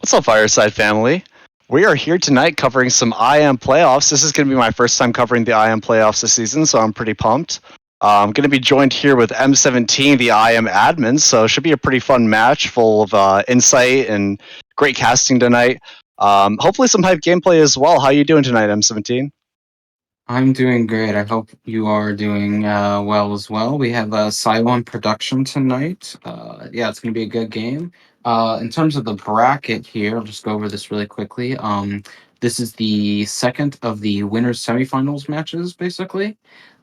What's up, Fireside family? We are here tonight covering some IM playoffs. This is going to be my first time covering the IM playoffs this season, so I'm pretty pumped. I'm going to be joined here with M17, the IM admin, so it should be a pretty fun match full of insight and great casting tonight. Hopefully some hype gameplay as well. How you doing tonight, M17? I'm doing great. I hope you are doing well as well. We have a Cylon production tonight. Yeah, it's going to be a good game. In terms of the bracket here, I'll just go over this really quickly. This is the second of the winners semifinals matches, basically.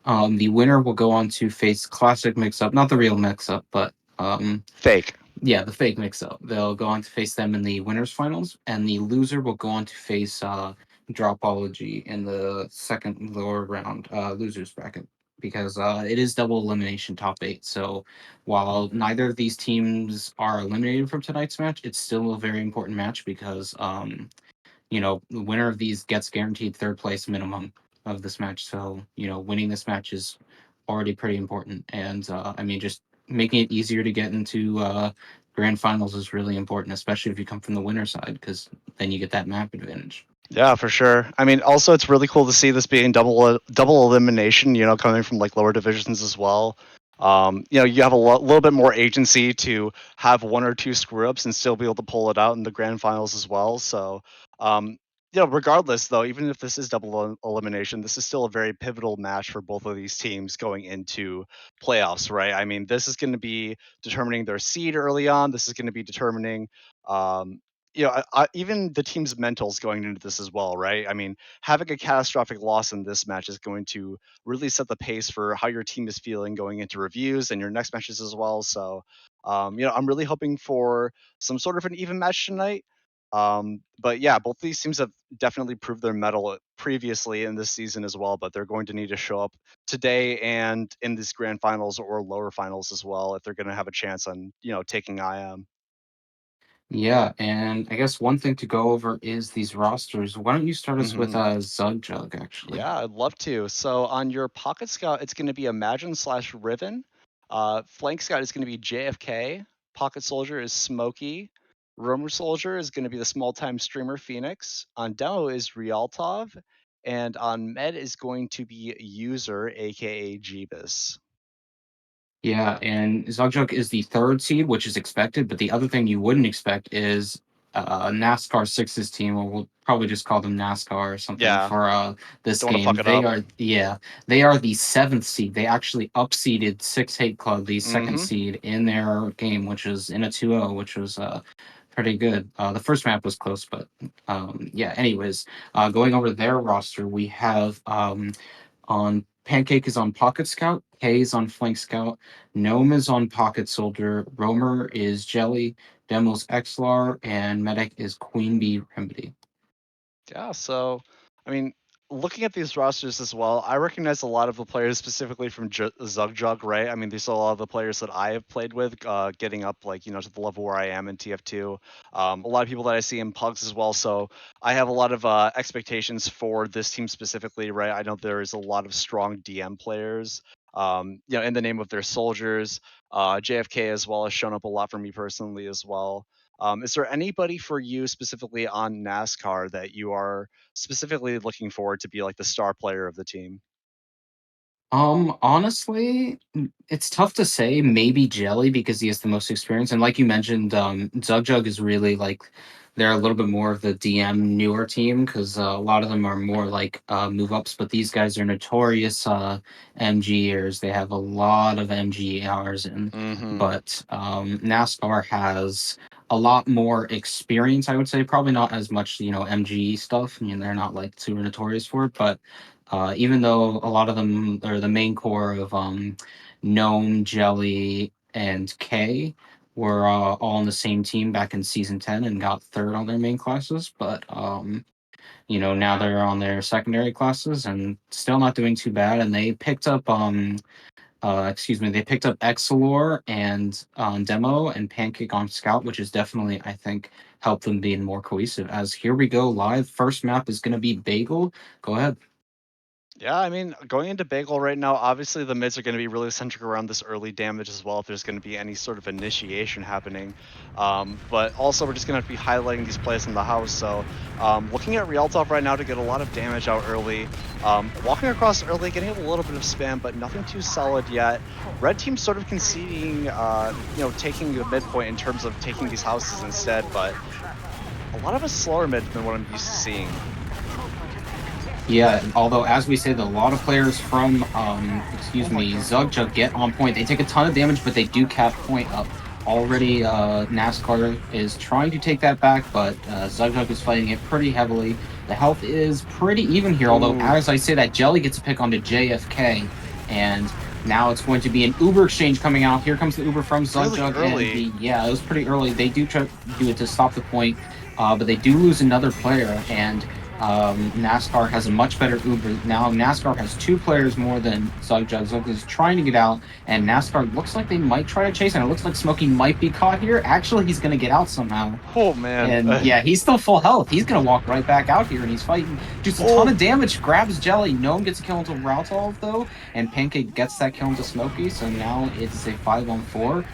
The winner will go on to face Classic Mix Up, not the real Mix Up, but Fake. yeah, the fake mix up. They'll go on to face them in the winners finals, and the loser will go on to face Dropology in the second lower round losers bracket because it is double elimination top eight. So while neither of these teams are eliminated from tonight's match, it's still a very important match because the winner of these gets guaranteed third place minimum of this match. So winning this match is already pretty important, and I mean just making it easier to get into grand finals is really important, especially if you come from the winner side, because then you get that map advantage. Yeah, for sure. I mean, also it's really cool to see this being double elimination. Coming from like lower divisions as well. You have a little bit more agency to have one or two screw ups and still be able to pull it out in the grand finals as well. So, um, regardless though, even if this is elimination, this is still a very pivotal match for both of these teams going into playoffs, right? I mean, this is going to be determining their seed early on. This is going to be determining um, even the team's mentals going into this as well, right? I mean, having a catastrophic loss in this match is going to really set the pace for how your team is feeling going into reviews and your next matches as well. So, I'm really hoping for some sort of an even match tonight. But yeah, both these teams have definitely proved their mettle previously in this season as well, but they're going to need to show up today and in these grand finals or lower finals as well if they're going to have a chance on, taking IM. Yeah, and I guess one thing to go over is these rosters. Why don't you start us with Zugjug, actually? Yeah, I'd love to. So on your Pocket Scout, it's going to be Imagine slash Riven. Flank Scout is going to be JFK. Pocket Soldier is Smokey. Roamer Soldier is going to be the small time streamer Phoenix. On Demo is Rialtov. And on Med is going to be User, aka Jeebus. Yeah, and Zugjug is the third seed, which is expected. But the other thing you wouldn't expect is NASCAR Six's team, or we'll probably just call them NASCAR or something Yeah, for this don't want to fuck game. it up. They are the seventh seed. They actually upseeded Six Hate Club, the second Mm-hmm. seed, in their game, which was in a 2-0, which was pretty good. The first map was close, but yeah. Anyways, going over their roster, we have on Pancake is on Pocket Scout, K is on Flank Scout, Gnome is on Pocket Soldier, Roamer is Jelly, Demo's Xlar, and Medic is Queen Bee Remedy. Yeah, so I mean, looking at these rosters as well, I recognize a lot of the players specifically from Zugjug, right? I mean, these are a lot of the players that I have played with, getting up like to the level where I am in TF2. A lot of people that I see in Pugs as well. So I have a lot of expectations for this team specifically, right? I know there is a lot of strong DM players. In the name of their soldiers, JFK as well has shown up a lot for me personally as well. Is there anybody for you specifically on NASCAR that you are specifically looking forward to be like the star player of the team? Honestly, it's tough to say. Maybe Jelly because he has the most experience, and like you mentioned, Zugjug is really like they're a little bit more of the DM newer team because a lot of them are more like move ups, but these guys are notorious MGers. They have a lot of MG hours in, Mm-hmm. but NASCAR has a lot more experience. I would say probably not as much MG stuff. I mean, they're not like super notorious for it, but even though a lot of them are the main core of Gnome, Jelly, and K were all on the same team back in season 10 and got third on their main classes, but now they're on their secondary classes and still not doing too bad. And they picked up they picked up Excelor and Demo and Pancake on Scout, which is definitely, I think, helped them being more cohesive. As here we go live, first map is going to be Bagel. Go ahead. Yeah, I mean, going into Bagel right now, obviously the mids are going to be really centric around this early damage as well, if there's going to be any sort of initiation happening. But also, we're just going to be highlighting these plays in the house. So, looking at Rialtov right now to get a lot of damage out early. Walking across early, getting a little bit of spam, but nothing too solid yet. Red team sort of conceding, taking the midpoint in terms of taking these houses instead, but a lot of a slower mid than what I'm used to seeing. Yeah, although as we said, a lot of players from Zugjug get on point. They take a ton of damage, but they do cap point up. Already, Naskar is trying to take that back, but Zugjug is fighting it pretty heavily. The health is pretty even here, although Ooh. as I say that, Jelly gets a pick onto JFK, and now it's going to be an Uber exchange coming out. Here comes the Uber from Zugjug, Really and it was pretty early. They do try to do it to stop the point, but they do lose another player, and Naskar has a much better Uber. Now Naskar has 2 players more than Zugjug. Zugjug is trying to get out, and Naskar looks like they might try to chase, and it looks like Smokey might be caught here. Actually, he's going to get out somehow. Oh, man. And yeah, he's still full health. He's going to walk right back out here, and he's fighting just a ton of damage. Grabs Jelly. Gnome gets a kill into Raltov, though, and Pancake gets that kill into Smokey, so now it's a 5-on-4.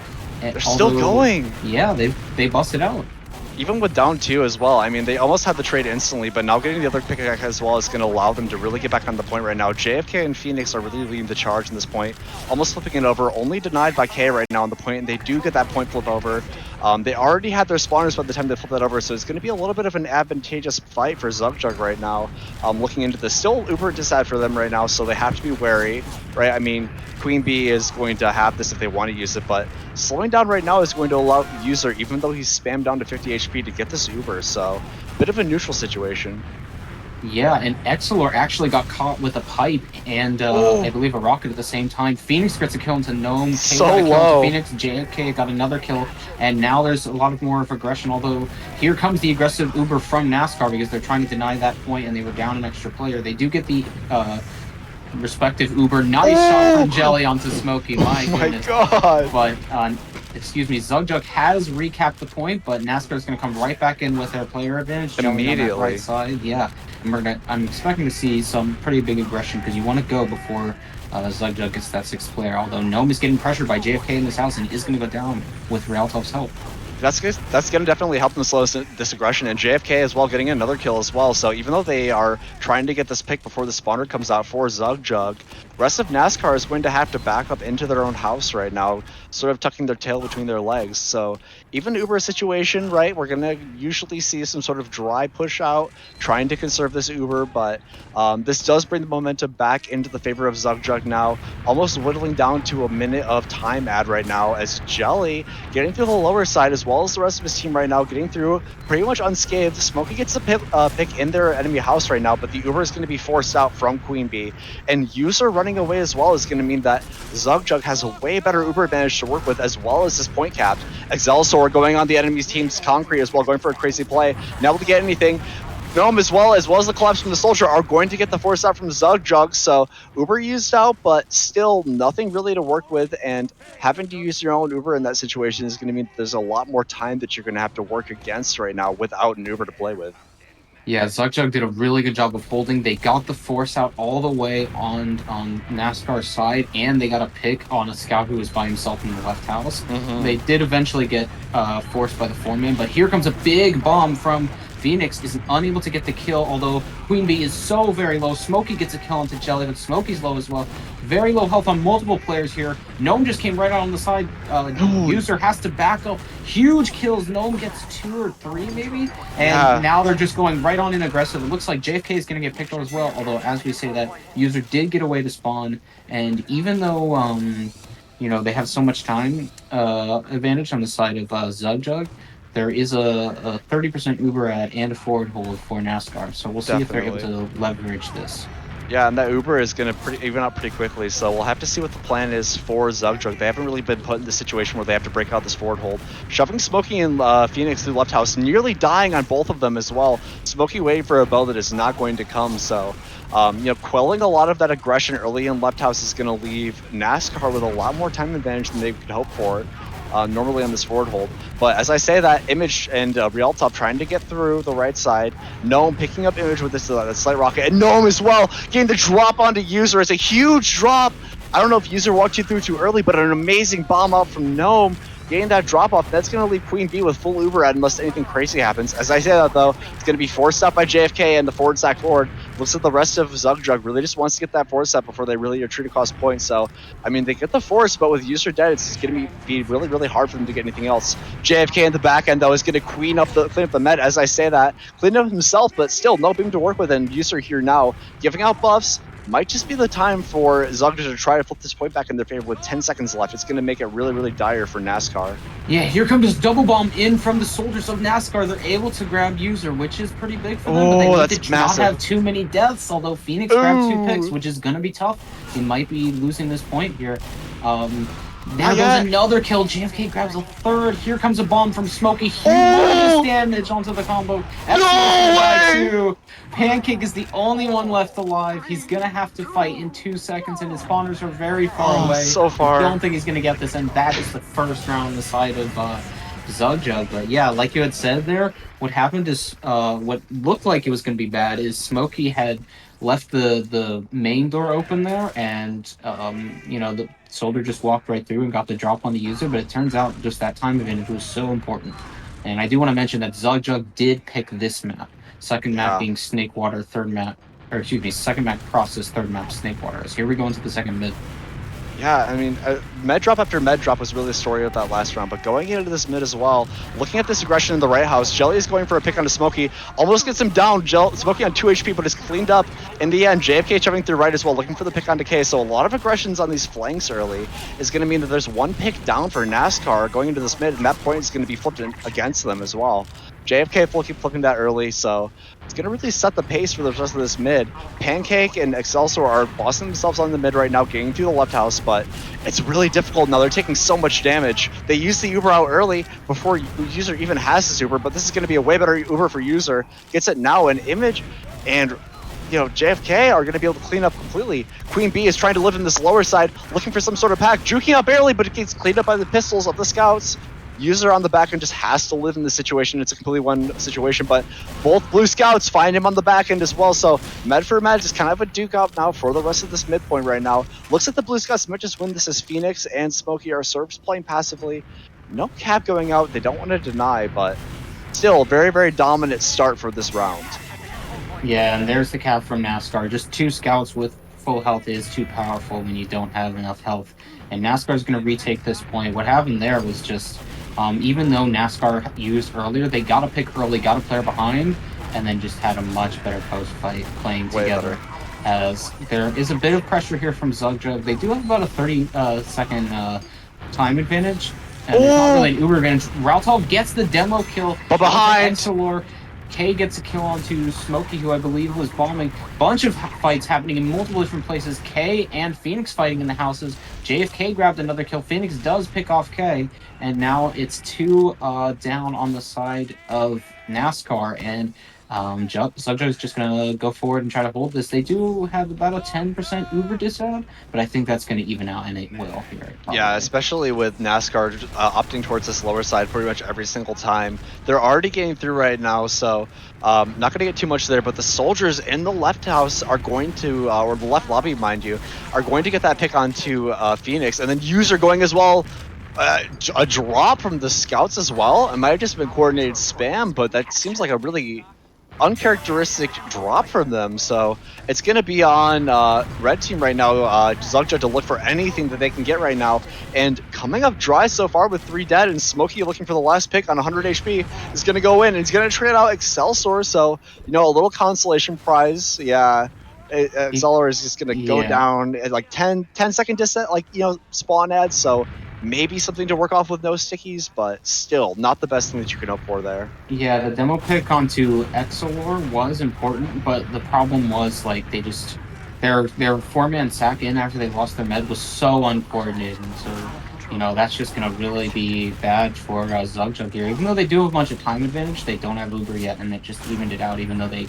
They're still going. Yeah, they busted out. Even with down 2 as well, I mean, they almost had the trade instantly, but now getting the other pick as well is going to allow them to really get back on the point right now. JFK and Phoenix are really leading the charge in this point, almost flipping it over, only denied by K right now on the point, and they do get that point flip over. They already had their spawners by the time they flip that over, so it's going to be a little bit of an advantageous fight for Zugjug right now. Looking into this, still uber disad for them right now, so they have to be wary, right? I mean, Queen Bee is going to have this if they want to use it, but slowing down right now is going to allow user, even though he's spammed down to 50 HP, to get this Uber, so bit of a neutral situation. Yeah, and Excelor actually got caught with a pipe and I believe a rocket at the same time. Phoenix gets a kill into Gnome. K So got a kill low. into Phoenix. JFK got another kill, and now there's a lot of more of aggression. Although here comes the aggressive Uber from Naskar because they're trying to deny that point and they were down an extra player. They do get the respective Uber. Nice shot from Jelly onto Smokey. My goodness. God. But Zugjug has recapped the point, but Nascar's going to come right back in with their player advantage. Immediately. On that right side, yeah. And I'm expecting to see some pretty big aggression because you want to go before Zugjug gets that 6th player. Although Gnome is getting pressured by JFK in this house and is going to go down with Rialtov's help. That's good. That's going to definitely help them slow this aggression, and JFK as well getting another kill as well. So even though they are trying to get this pick before the spawner comes out for Zugjug, rest of Naskar is going to have to back up into their own house right now, sort of tucking their tail between their legs. So even Uber situation, right, we're going to usually see some sort of dry push out, trying to conserve this Uber, but this does bring the momentum back into the favor of Zugjug now, almost whittling down to a minute of time add right now, as Jelly getting through the lower side as well as the rest of his team right now, getting through pretty much unscathed. Smokey gets a pick in their enemy house right now, but the Uber is going to be forced out from Queen Bee, and User running away as well is going to mean that Zugjug has a way better Uber advantage to work with, as well as this point capped. Excelsior going on the enemy's team's concrete as well, going for a crazy play, not able to get anything. Gnome as well as the collapse from the soldier are going to get the force out from Zugjug, so Uber used out, but still nothing really to work with, and having to use your own Uber in that situation is going to mean there's a lot more time that you're going to have to work against right now without an Uber to play with. Yeah, Zugjug did a really good job of holding. They got the force out all the way on Nascar's side, and they got a pick on a scout who was by himself in the left house. They did eventually get forced by the 4-man, but here comes a big bomb from Phoenix. Is unable to get the kill, although Queen Bee is so very low. Smokey gets a kill onto Jelly, but Smokey's low as well. Very low health on multiple players here. Gnome just came right out on the side. User has to back up. Huge kills. Gnome gets 2 or 3 maybe. And now they're just going right on in aggressive. It looks like JFK is going to get picked on as well, although as we say that, User did get away to spawn. And even though, they have so much time advantage on the side of Zugjug, there is a 30% Uber ad and a forward hold for Naskar. So we'll see if they're able to leverage this. Yeah, and that Uber is going to even out pretty quickly, so we'll have to see what the plan is for Zugjug. They haven't really been put in the situation where they have to break out this forward hold. Shoving Smokey and Phoenix through left house, nearly dying on both of them as well. Smokey waiting for a bow that is not going to come, so quelling a lot of that aggression early in left house is going to leave Naskar with a lot more time advantage than they could hope for. normally on this forward hold. But as I say that, Image and Rialtop trying to get through the right side. Gnome picking up Image with this slight rocket, and Gnome as well getting the drop onto User. It's a huge drop. I don't know if User walked you through too early, but an amazing bomb out from Gnome. Getting that drop off, that's going to leave Queen Bee with full Uber ad unless anything crazy happens. As I say that though, it's going to be forced out by JFK and the forward stack forward. Looks like the rest of Zugjug really just wants to get that forward set before they really retreat across point. So, I mean, they get the force, but with User dead, it's going to be really, really hard for them to get anything else. JFK in the back end though is going to clean up the med. As I say that, clean up himself, but still no beam to work with. And User here now giving out buffs. Might just be the time for Zugjug to try to flip this point back in their favor with 10 seconds left. It's going to make it really, really dire for Naskar. Yeah, here comes this double bomb in from the soldiers of Naskar. They're able to grab User, which is pretty big for them. But they need to not have too many deaths, although Phoenix grabbed 2 picks, which is going to be tough. He might be losing this point here. Now goes another kill. JFK grabs a 3rd. Here comes a bomb from Smokey. Humongous damage onto the combo. No Pancake is the only one left alive. He's going to have to fight in 2 seconds, and his spawners are very far away. So far. I don't think he's going to get this, and that is the first round on the side of Zugjug. But yeah, like you had said there, what happened is what looked like it was going to be bad is Smokey had left the main door open there, and the soldier just walked right through and got the drop on the User. But it turns out just that time advantage was so important. And I do want to mention that Zugjug did pick this map. Second map being Snakewater, second map Process, third map Snakewater. So here we go into the second mid. Yeah, I mean, med drop after med drop was really the story of that last round, but going into this mid as well, looking at this aggression in the right house, Jelly is going for a pick onto Smokey, almost gets him down, Smokey on 2 HP, but is cleaned up in the end. JFK shoving through right as well, looking for the pick on Decay, so a lot of aggressions on these flanks early is going to mean that there's 1 pick down for Naskar going into this mid, and that point is going to be flipped against them as well. JFK flipping that early, so it's going to really set the pace for the rest of this mid. Pancake and Excelsior are bossing themselves on the mid right now, getting through the left house, but it's really difficult now. They're taking so much damage. They use the Uber out early before User even has his Uber, but this is going to be a way better Uber for User. Gets it now, and Image and JFK are going to be able to clean up completely. Queen Bee is trying to live in this lower side, looking for some sort of pack, juking out barely, but it gets cleaned up by the pistols of the scouts. User on the back end just has to live in this situation. It's a completely one situation, but both blue scouts find him on the back end as well. So med for med is kind of a duke out now for the rest of this midpoint right now. Looks like the blue scouts might just win this as Phoenix and Smokey are Serbs playing passively. No cap going out. They don't want to deny, but still very, very dominant start for this round. Yeah, and there's the cap from Naskar. Just 2 scouts with full health is too powerful when you don't have enough health. And Naskar is going to retake this point. What happened there was just... even though Naskar used earlier, they got a pick early, got a player behind, and then just had a much better post-fight playing together. As there is a bit of pressure here from Zugjug. They do have about a 30-second time advantage. And there's not really an Uber advantage. Raltov gets the demo kill. But behind! K gets a kill onto Smokey, who I believe was bombing. Bunch of fights happening in multiple different places. K and Phoenix fighting in the houses. JFK grabbed another kill. Phoenix does pick off K. And now it's 2 down on the side of Naskar. And Zugjug is just going to go forward and try to hold this. They do have about a 10% Uber disadvantage, but I think that's going to even out, and it will here. Probably. Yeah, especially with Naskar opting towards this lower side pretty much every single time. They're already getting through right now, so not going to get too much there, but the soldiers in the left house are going to, or the left lobby, mind you, are going to get that pick onto Phoenix, and then User going as well. A drop from the scouts as well. It might have just been coordinated spam, but that seems like a really uncharacteristic drop from them. So it's going to be on red team right now, Zugjug, to look for anything that they can get right now. And coming up dry so far with 3 dead, and Smokey looking for the last pick on 100 HP is going to go in, and he's going to trade out Excelsior. So, a little consolation prize. Yeah. Excelsior is just going to go down at like 10-second distance, spawn ads. So maybe something to work off with no stickies, but still not the best thing that you can hope for there. Yeah, the demo pick onto Excelsior was important, but the problem was their 4-man sack in after they lost their med was so uncoordinated, and so that's just gonna really be bad for Zugjug here. Even though they do have a bunch of time advantage, they don't have Uber yet, and it just evened it out. Even though they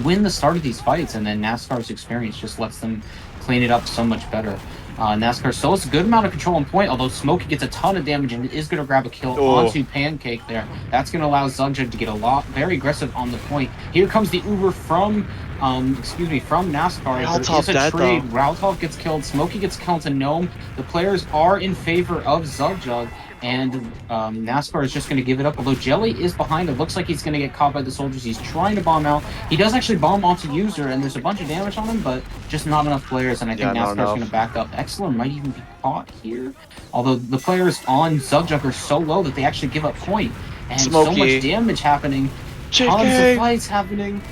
win the start of these fights, and then Nascar's experience just lets them clean it up so much better. Naskar still has a good amount of control on point, although Smokey gets a ton of damage and is going to grab a kill Oh, onto Pancake there. That's going to allow Zugjug to get very aggressive on the point. Here comes the Uber from from Naskar. There Raltop is a dead though. trade. Raltov gets killed. Smokey gets killed to Gnome. The players are in favor of Zugjug, and Naskar is just going to give it up. Although Jelly is behind, it looks like he's going to get caught by the soldiers. He's trying to bomb out. He does actually bomb onto User, and there's a bunch of damage on him, but just not enough players. And I think Yeah, not Naskar is going to enough. back up. Excellent might even be caught here. Although the players on Zugjug are so low that they actually give up point. And so much Smokey. damage happening. Tons of JK. fights happening.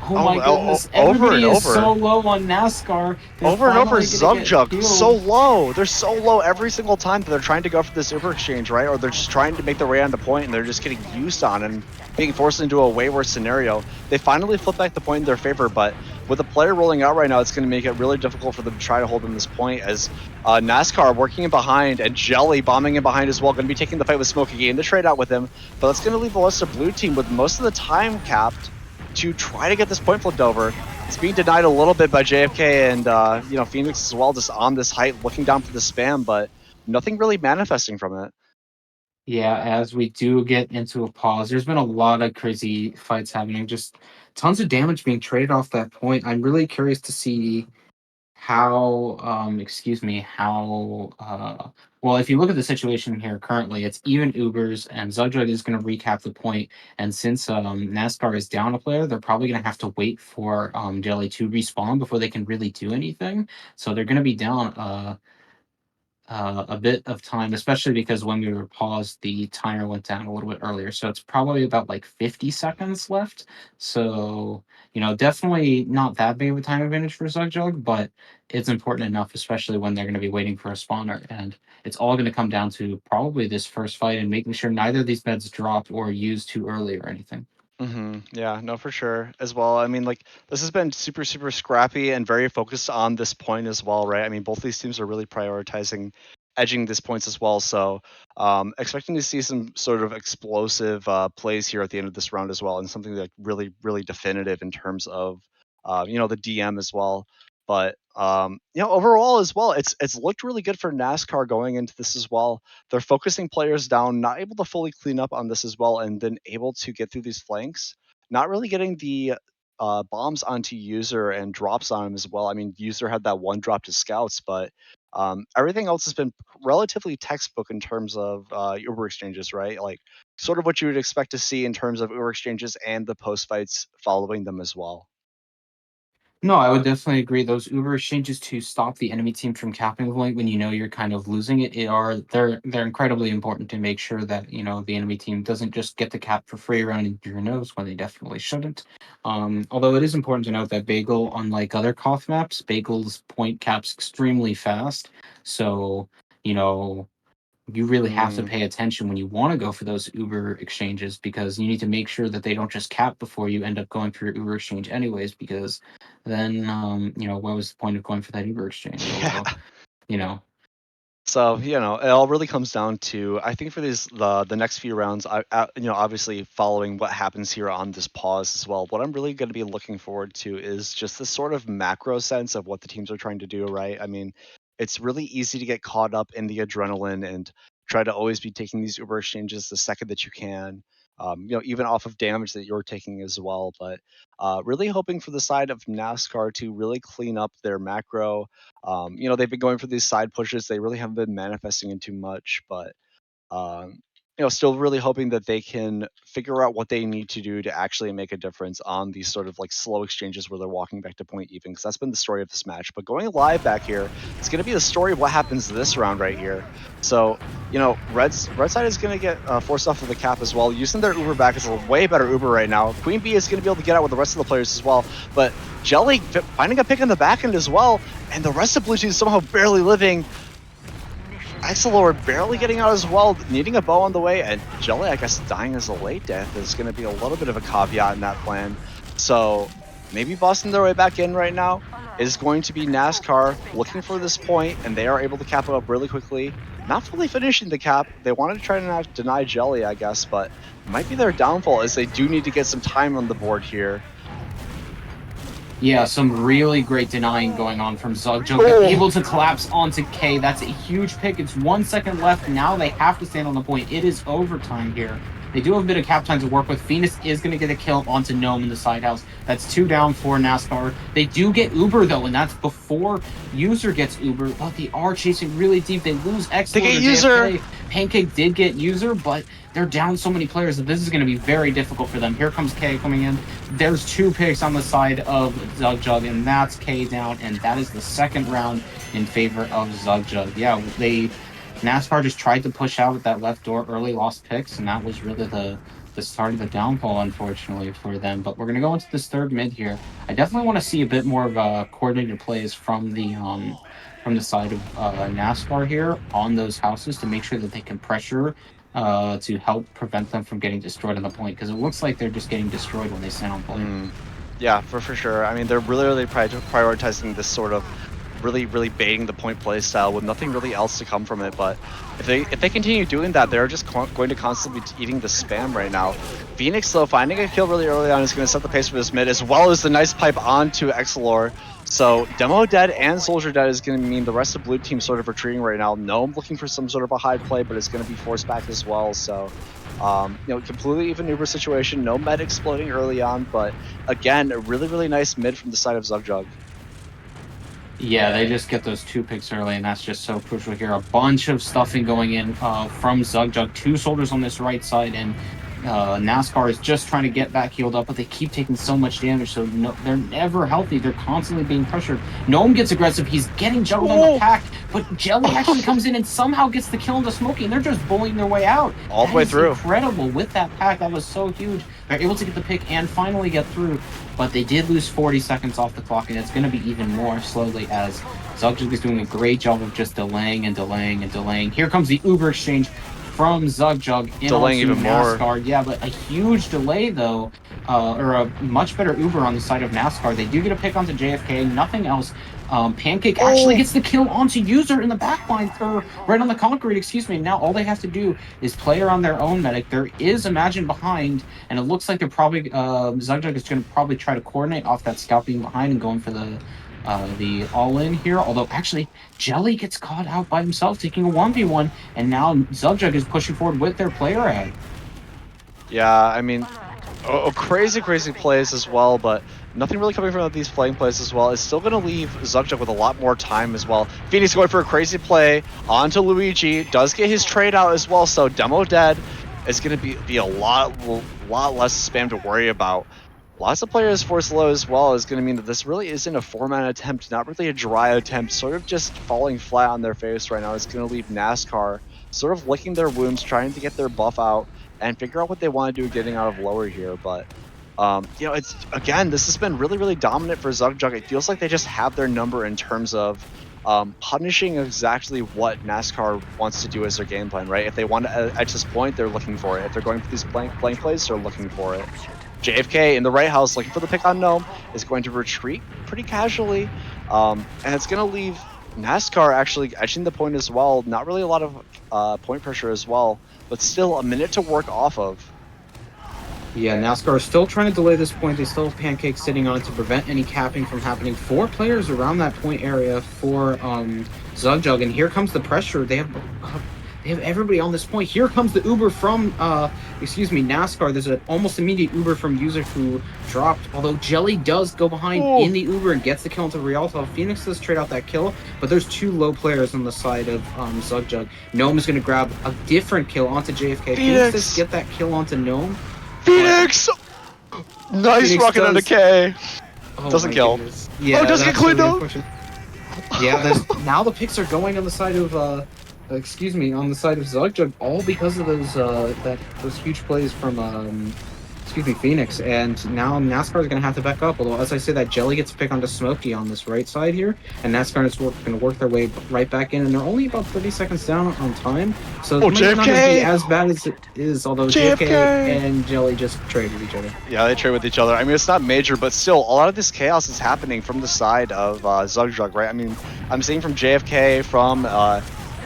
Oh my Oh, goodness. over Everybody and is so over. low on Naskar. They're Over and over, finally going to get Zugjug, so killed. low. They're so low every single time that they're trying to go for this Uber exchange, right? Or they're just trying to make their way onto point and they're just getting used on and being forced into a way worse scenario. They finally flip back the point in their favor, but with the player rolling out right now, it's going to make it really difficult for them to try to hold in this point as Naskar working in behind and Jelly bombing in behind as well, going to be taking the fight with Smokey, getting the trade out with him. But that's going to leave the Leicester blue team with most of the time capped to try to get this point flipped over. It's being denied a little bit by JFK and Phoenix as well, just on this height, looking down for the spam, but nothing really manifesting from it. Yeah, as we do get into a pause, there's been a lot of crazy fights happening, just tons of damage being traded off that point. I'm really curious to see how, well, if you look at the situation here currently, it's even Ubers, and Zugjug is going to recap the point. And since NASCAR is down a player, they're probably going to have to wait for Jelly to respawn before they can really do anything. So they're going to be down a bit of time, especially because when we were paused, the timer went down a little bit earlier. So it's probably about like 50 seconds left. So, definitely not that big of a time advantage for Zugjug, but it's important enough, especially when they're going to be waiting for a spawner. And it's all going to come down to probably this first fight and making sure neither of these beds dropped or used too early or anything. Yeah, no, for sure as well. I mean, like, this has been super, super scrappy and very focused on this point as well, right? I mean, both these teams are really prioritizing edging these points as well. So, expecting to see some sort of explosive plays here at the end of this round as well, and something like really, really definitive in terms of, the DM as well. But overall as well, it's looked really good for NASCAR going into this as well. They're focusing players down, not able to fully clean up on this as well, and then able to get through these flanks. Not really getting the bombs onto User and drops on him as well. I mean, User had that one drop to scouts, but everything else has been relatively textbook in terms of Uber exchanges, right? Like sort of what you would expect to see in terms of Uber exchanges and the post fights following them as well. No, I would definitely agree. Those Uber exchanges to stop the enemy team from capping the point when you know you're kind of losing they're incredibly important to make sure that the enemy team doesn't just get the cap for free around into your nose when they definitely shouldn't. Although it is important to note that Bagel, unlike other Koth maps, Bagel's point caps extremely fast. So you know you really have to Mm. pay attention when you want to go for those Uber exchanges because you need to make sure that they don't just cap before you end up going for your Uber exchange anyways, because then what was the point of going for that Uber exchange? Yeah. Although, you know, So it all really comes down to I think for these the next few rounds, obviously following what happens here on this pause as well. What I'm really going to be looking forward to is just this sort of macro sense of what the teams are trying to do. Right? I mean, it's really easy to get caught up in the adrenaline and try to always be taking these Uber exchanges the second that you can. Even off of damage that you're taking as well. But really hoping for the side of NASCAR to really clean up their macro. They've been going for these side pushes. They really haven't been manifesting into much, but um, still really hoping that they can figure out what they need to do to actually make a difference on these sort of like slow exchanges where they're walking back to point even, because that's been the story of this match. But going live back here, it's going to be the story of what happens this round right here. So, red side is going to get forced off of the cap as well. Using their Uber back is a way better Uber right now. Queen Bee is going to be able to get out with the rest of the players as well. But Jelly finding a pick in the back end as well, and the rest of Blue Team somehow barely living. Axelord barely getting out as well, needing a bow on the way, and Jelly, I guess, dying as a late death is going to be a little bit of a caveat in that plan. So maybe busting their way back in right now is going to be NASCAR looking for this point, and they are able to cap it up really quickly. Not fully finishing the cap. They wanted to try to not deny Jelly, I guess, but might be their downfall as they do need to get some time on the board here. Yeah, some really great denying going on from Zugjug. They're able to collapse onto K. That's a huge pick. It's 1 second left. Now they have to stand on the point. It is overtime here. They do have a bit of cap time to work with. Phoenix is going to get a kill onto Gnome in the side house. That's 2 down for Naskar. They do get Uber, though, and that's before User gets Uber. But they are chasing really deep. They lose X. They get User. Pancake did get User, but they're down so many players that this is going to be very difficult for them. Here comes K coming in. There's 2 picks on the side of Zugjug, and that's K down, and that is the second round in favor of Zugjug. Yeah, NASCAR just tried to push out at that left door early, lost picks, and that was really the start of the downfall, unfortunately, for them. But we're going to go into this third mid here. I definitely want to see a bit more of coordinated plays from the side of NASCAR here on those houses to make sure that they can pressure to help prevent them from getting destroyed on the point, because it looks like they're just getting destroyed when they stand on point. Yeah, for sure. I mean, they're really prioritizing this sort of really baiting the point play style with nothing really else to come from it. But if they continue doing that, they're just going to constantly be eating the spam right now. Phoenix, though, finding a kill really early on is going to set the pace for this mid, as well as the nice pipe onto Excelor. So Demo dead and Soldier dead is going to mean the rest of blue team sort of retreating right now. Gnome looking for some sort of a hide play, but it's going to be forced back as well. So completely even Uber situation. No med exploding early on, but again, a really nice mid from the side of Zugjug. Yeah, they just get those 2 picks early, and that's just so crucial here. A bunch of stuffing going in from Zugjug. 2 soldiers on this right side, and NASCAR is just trying to get back healed up, but they keep taking so much damage, so they're never healthy. They're constantly being pressured. Gnome gets aggressive. He's getting juggled on the pack, but Jelly actually comes in and somehow gets the kill into Smokey, and they're just bullying their way out. All the way through. Incredible with that pack. That was so huge. They're able to get the pick and finally get through, but they did lose 40 seconds off the clock, and it's going to be even more slowly as Zugjug is doing a great job of just delaying and delaying and delaying. Here comes the Uber exchange from Zugjug in delaying even NASCAR. more. Yeah, but a huge delay though, or a much better Uber on the side of NASCAR. They do get a pick onto JFK, nothing else. Pancake actually gets the kill onto User in the backline, or right on the concrete, excuse me. Now all they have to do is play around their own medic. There is Imagine behind, and it looks like they're probably, Zugjug is going to probably try to coordinate off that scout being behind and going for the all-in here. Although, actually, Jelly gets caught out by himself, taking a 1v1, and now Zugjug is pushing forward with their player ad. Yeah, I mean, crazy plays as well, but nothing really coming from these playing plays as well. It's still going to leave Zugjug with a lot more time as well. Phoenix going for a crazy play onto Luigi, does get his trade out as well, so Demo dead is going to be a lot less spam to worry about. Lots of players forced low as well is going to mean that this really isn't a 4-man attempt, not really a dry attempt, sort of just falling flat on their face right now. It's going to leave NASCAR sort of licking their wounds, trying to get their buff out and figure out what they want to do getting out of lower here. But, it's, again, this has been really dominant for Zugjug. It feels like they just have their number in terms of punishing exactly what NASCAR wants to do as their game plan, right? If they want to at this point, they're looking for it. If they're going for these playing plays, they're looking for it. JFK in the right house looking for the pick on Gnome is going to retreat pretty casually, and it's going to leave NASCAR actually edging the point as well. Not really a lot of point pressure as well, but still a minute to work off of. Yeah, NASCAR is still trying to delay this point. They still have Pancake sitting on it to prevent any capping from happening. 4 players around that point area for Zugjug, and here comes the pressure. They have everybody on this point. Here comes the Uber from, NASCAR. There's an almost immediate Uber from User who dropped, although Jelly does go behind in the Uber and gets the kill into Rialto. Phoenix does trade out that kill, but there's 2 low players on the side of Zugjug. Gnome is going to grab a different kill onto JFK. Phoenix does get that kill onto Gnome. Phoenix! Nice Phoenix rocket onto K. Doesn't kill. Yeah, doesn't get cleaned up. Yeah, now the picks are going on the side of on the side of Zugjug, all because of those huge plays from Phoenix, and now NASCAR is going to have to back up. Although, as I say, that Jelly gets a pick onto Smokey on this right side here, and NASCAR is going to work their way right back in, and they're only about 30 seconds down on time, so it might not be as bad as it is. Although JFK and Jelly just trade with each other. Yeah, they trade with each other. I mean, it's not major, but still, a lot of this chaos is happening from the side of Zugjug, right? I mean, I'm seeing from JFK, from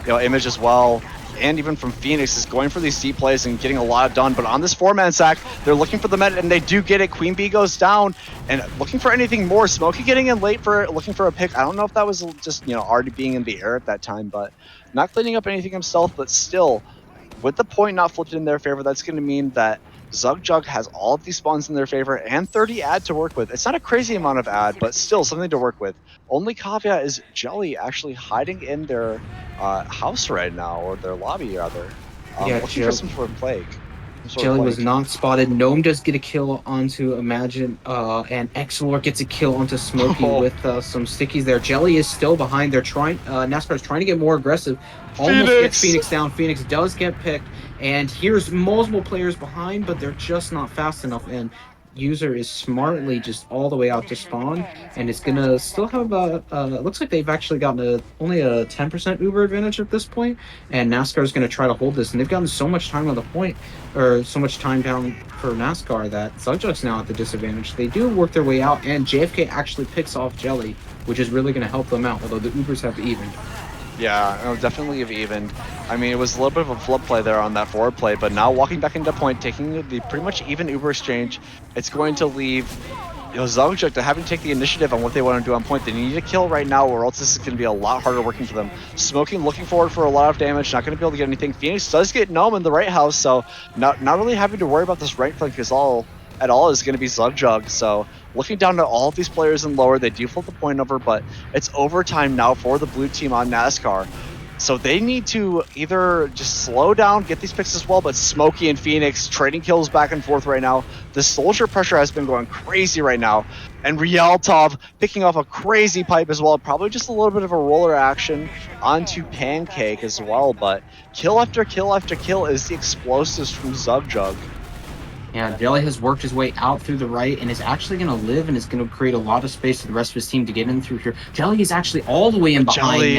Image as well. and even from Phoenix is going for these deep plays and getting a lot done. But on this 4-man sack, they're looking for the med, and they do get it. Queen Bee goes down, and looking for anything more. Smokey getting in late for looking for a pick. I don't know if that was just already being in the air at that time, but not cleaning up anything himself. But still, with the point not flipped in their favor, that's going to mean that Zugjug has all of these spawns in their favor and 30 ad to work with. It's not a crazy amount of ad, but still something to work with. Only caveat is Jelly actually hiding in their house right now, or their lobby rather, looking for some sort of plague. Jelly was not spotted. Gnome does get a kill onto Imagine, and Exlor gets a kill onto Smokey with some stickies there. Jelly is still behind. They're trying. Naskar is trying to get more aggressive. Almost gets Phoenix down. Phoenix does get picked, and here's multiple players behind, but they're just not fast enough. And User is smartly just all the way out to spawn, and it's gonna still have it looks like they've actually gotten only a 10% Uber advantage at this point, and Naskar is gonna try to hold this, and they've gotten so much time on the point, or so much time down for Naskar, that Zugjug's now at the disadvantage. They do work their way out, and JFK actually picks off Jelly, which is really going to help them out, although the Ubers have evened. Yeah, no, definitely have evened. I mean, it was a little bit of a flip play there on that forward play, but now walking back into point, taking the pretty much even Uber exchange, it's going to leave Zugjug to having to take the initiative on what they want to do on point. They need a kill right now, or else this is going to be a lot harder working for them. Smoking, looking forward for a lot of damage, not going to be able to get anything. Phoenix does get Gnome in the right house, so not really having to worry about this right flank at all is going to be Zugjug. So looking down at all of these players in lower, they do flip the point over, but it's overtime now for the blue team on Naskar. So they need to either just slow down, get these picks as well, but Smokey and Phoenix trading kills back and forth right now. The soldier pressure has been going crazy right now. And Ryaltov picking off a crazy pipe as well. Probably just a little bit of a roller action onto Pancake as well, but kill after kill after kill is the explosives from Zugjug. Yeah, Jelly has worked his way out through the right and is actually going to live and is going to create a lot of space for the rest of his team to get in through here. Jelly is actually all the way in behind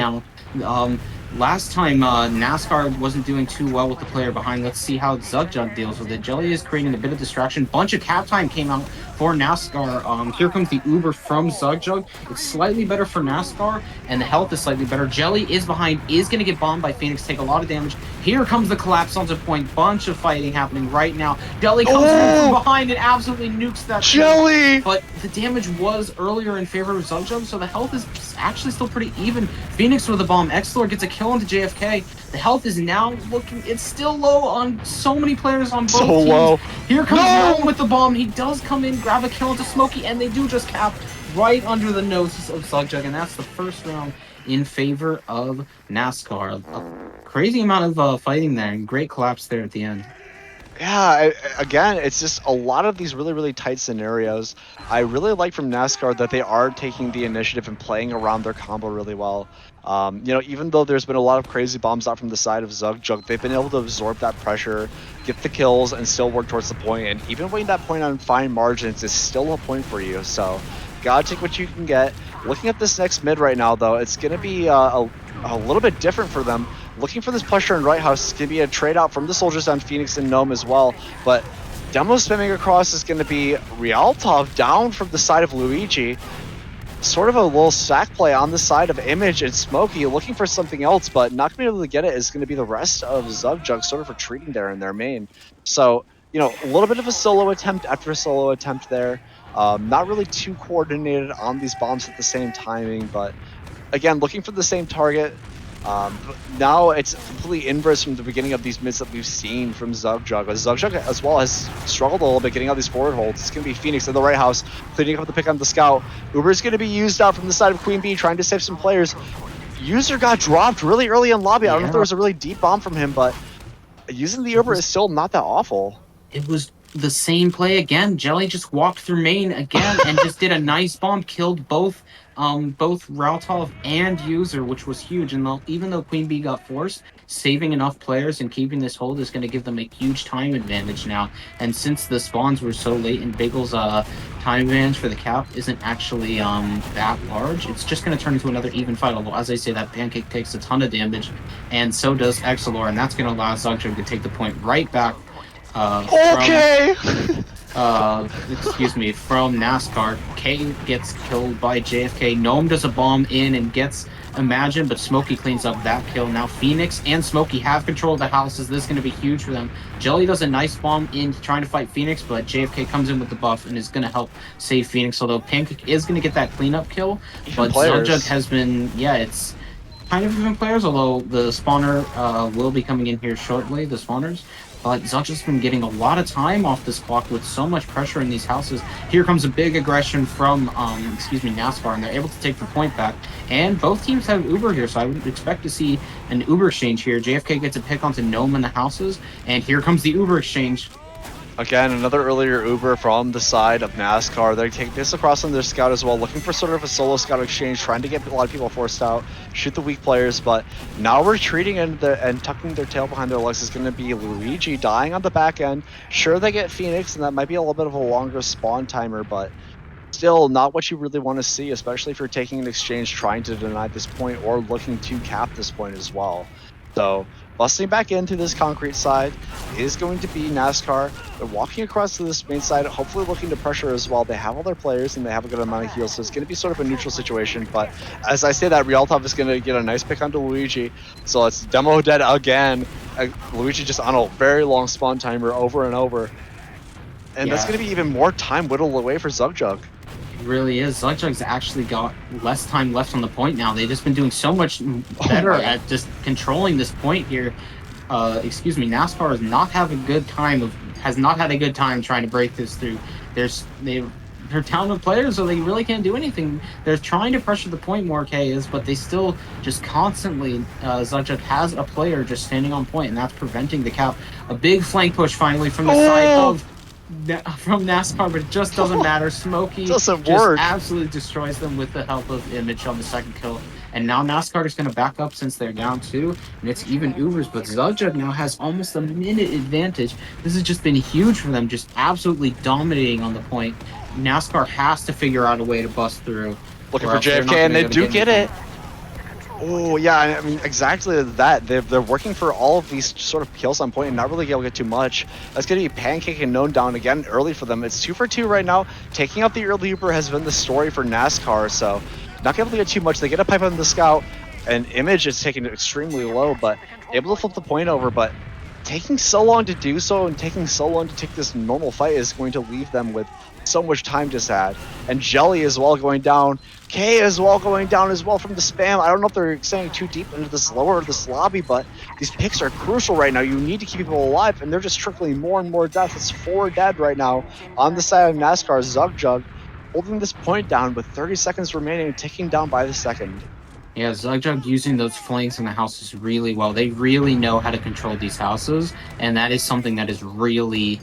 now. Last time, Naskar wasn't doing too well with the player behind. Let's see how Zugjug deals with it. Jelly is creating a bit of distraction. Bunch of cap time came out for Naskar. Here comes the Uber from Zugjug. It's slightly better for Naskar, and the health is slightly better. Jelly is behind, is going to get bombed by Phoenix, take a lot of damage. Here comes the collapse onto point. Bunch of fighting happening right now. Jelly comes from behind and absolutely nukes that Jelly! Team. But the damage was earlier in favor of Zugjug, so the health is actually still pretty even. Phoenix with a bomb. Exlor gets a kill into JFK. The health is now looking, it's still low on so many players on both teams. Low. Here comes Gnome with the bomb. He does come in, grab a kill into Smokey, and they do just cap right under the noses of Zugjug, and that's the first round in favor of Naskar. A crazy amount of fighting there, and great collapse there at the end. Yeah, again, it's just a lot of these really, really tight scenarios. I really like from Naskar that they are taking the initiative and playing around their combo really well. Even though there's been a lot of crazy bombs out from the side of Zugjug, they've been able to absorb that pressure, get the kills, and still work towards the point. And even winning that point on fine margins is still a point for you. So, gotta take what you can get. Looking at this next mid right now, though, it's going to be a little bit different for them. Looking for this pressure in right house is going to be a trade out from the soldiers on Phoenix and Gnome as well. But demo spamming across is going to be Ryaltov down from the side of Luigi. Sort of a little sack play on the side of Image and Smokey, looking for something else, but not going to be able to get it is going to be the rest of Zugjug sort of retreating there in their main. So, a little bit of a solo attempt after a solo attempt there. Not really too coordinated on these bombs at the same timing, but again, looking for the same target. Now it's completely inverse from the beginning of these mids that we've seen from Zugjug. Zugjug as well has struggled a little bit getting out these forward holds. It's going to be Phoenix in the right house, cleaning up the pick on the scout. Uber is going to be used out from the side of Queen Bee, trying to save some players. User got dropped really early in lobby. I don't know if there was a really deep bomb from him, but using the Uber is still not that awful. It was the same play again. Jelly just walked through main again and just did a nice bomb, killed both Ryaltov and User, which was huge. And even though Queen Bee got forced, saving enough players and keeping this hold is going to give them a huge time advantage now. And since the spawns were so late and Bagel's time advantage for the cap isn't actually that large, it's just going to turn into another even fight. Although, as I say, that Pancake takes a ton of damage, and so does Exlor, and that's going to allow Zugjug to take the point right back. From Naskar. K gets killed by JFK. Gnome does a bomb in and gets imagine, but Smokey cleans up that kill. Now Phoenix and Smokey have control of the houses. This is going to be huge for them. Jelly does a nice bomb in trying to fight Phoenix, but JFK comes in with the buff and is going to help save Phoenix, although Pancake is going to get that cleanup kill. Even But players. Zugjug has been, yeah, it's kind of even players, although the spawner will be coming in here shortly, the spawners. But Zugjug's been getting a lot of time off this clock with so much pressure in these houses. Here comes a big aggression from, Naskar, and they're able to take the point back. And both teams have Uber here, so I would expect to see an Uber exchange here. JFK gets a pick onto Gnome in the houses, and here comes the Uber exchange. Again, another earlier Uber from the side of Naskar. They take this across on their scout as well, looking for sort of a solo scout exchange, trying to get a lot of people forced out, shoot the weak players, but now retreating and tucking their tail behind their legs is going to be Luigi dying on the back end. Sure, they get Phoenix, and that might be a little bit of a longer spawn timer, but still not what you really want to see, especially if you're taking an exchange trying to deny this point or looking to cap this point as well. So busting back into this concrete side is going to be Naskar. They're walking across to this main side, hopefully looking to pressure as well. They have all their players and they have a good amount of heals, so it's going to be sort of a neutral situation. But as I say that, Rialtov is going to get a nice pick onto Luigi. So it's demo dead again. Luigi just on a very long spawn timer over and over. And that's going to be even more time whittled away for Zugjug. Really is. Zugjug's actually got less time left on the point now. They've just been doing so much better at just controlling this point here. Naskar has not had a good time trying to break this through. They're down with players, so they really can't do anything. They're trying to pressure the point more, K is, but they still just constantly, Zugjug has a player just standing on point, and that's preventing the cap. A big flank push finally from the side from Naskar, but it just doesn't matter. Smokey just absolutely destroys them with the help of Image on the second kill. And now Naskar is going to back up since they're down 2, and it's even Ubers, but Zugjug now has almost a minute advantage. This has just been huge for them, just absolutely dominating on the point. Naskar has to figure out a way to bust through. Looking for JFK, and they do get it. Oh, yeah, I mean, exactly that. They're working for all of these sort of kills on point and not really able to get too much. That's going to be Pancake and Known down again early for them. It's 2 for 2 right now. Taking out the early Uber has been the story for Naskar, so not able to get too much. They get a pipe on the scout, and Image is taking it extremely low, but able to flip the point over, but taking so long to do so and taking so long to take this normal fight is going to leave them with so much time just had. And Jelly as well going down. K as well going down as well from the spam. I don't know if they're extending too deep into this lobby, but these picks are crucial right now. You need to keep people alive, and they're just trickling more and more death. It's 4 dead right now on the side of Naskar. Zugjug holding this point down with 30 seconds remaining and ticking down by the second. Yeah, Zugjug using those flanks in the houses really well. They really know how to control these houses, and that is something that is really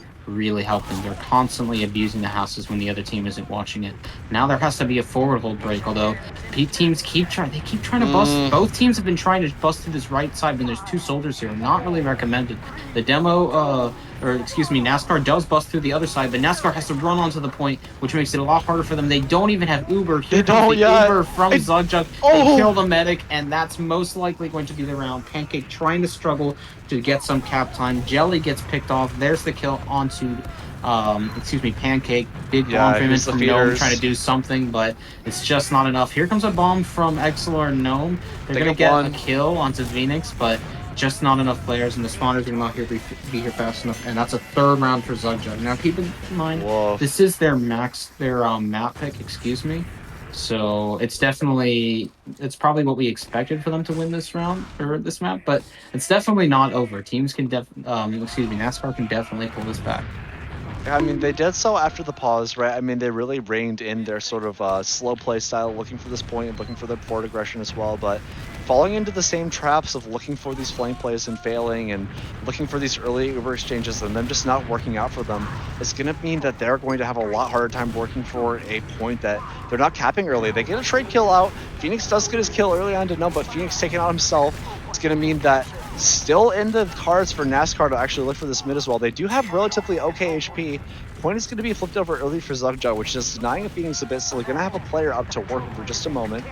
helping. They're constantly abusing the houses when the other team isn't watching it. Now there has to be a forward hold break, although teams keep trying to bust. Both teams have been trying to bust to this right side when there's 2 soldiers here. Not really recommended. The Naskar does bust through the other side, but Naskar has to run onto the point, which makes it a lot harder for them. They don't even have Uber. Here comes the Uber from Zugjug. They kill the medic, and that's most likely going to be the round. Pancake trying to struggle to get some cap time. Jelly gets picked off. There's the kill onto Pancake. Big bomb from Gnome trying to do something, but it's just not enough. Here comes a bomb from Exilor and Gnome. They're going to get a kill onto Phoenix, but just not enough players, and the spawners are not here be here fast enough, and that's a 3rd round for Zugjug. Now keep in mind, this is their map pick, so it's probably what we expected for them to win this round, or this map, but it's definitely not over. Teams can Naskar can definitely pull this back. I mean, they did so after the pause, right? I mean, they really reined in their sort of slow play style, looking for this point and looking for their forward aggression as well, but falling into the same traps of looking for these flank plays and failing and looking for these early Uber exchanges and them just not working out for them is going to mean that they're going to have a lot harder time working for a point that they're not capping early. They get a trade kill out. Phoenix does get his kill early on to no, but Phoenix taking out himself. It's going to mean that still in the cards for Naskar to actually look for this mid as well. They do have relatively okay HP. Point is going to be flipped over early for Zugjug, which is denying Phoenix a bit, so they're going to have a player up to work for just a moment.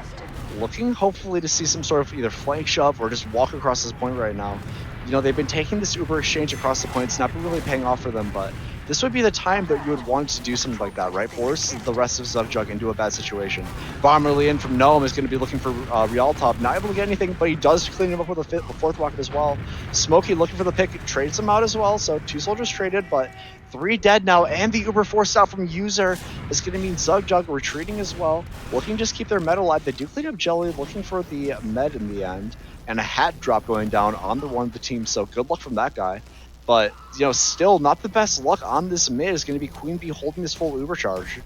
Looking hopefully to see some sort of either flank shove or just walk across this point right now. You know, they've been taking this Uber exchange across the point. It's not been really paying off for them, but this would be the time that you would want to do something like that, right? Force the rest of Zugjug into a bad situation. Bomberly in from Gnome is going to be looking for Rialtop, not able to get anything, but he does clean him up with a fourth rocket as well. Smokey looking for the pick, trades him out as well, so 2 soldiers traded, but 3 dead now, and the Uber forced out from User is going to mean Zugjug retreating as well, looking to just keep their med alive. They do clean up Jelly, looking for the med in the end, and a hat drop going down on the one of the team, so good luck from that guy. But, still not the best luck on this mid is going to be Queen Bee holding this full Uber charge.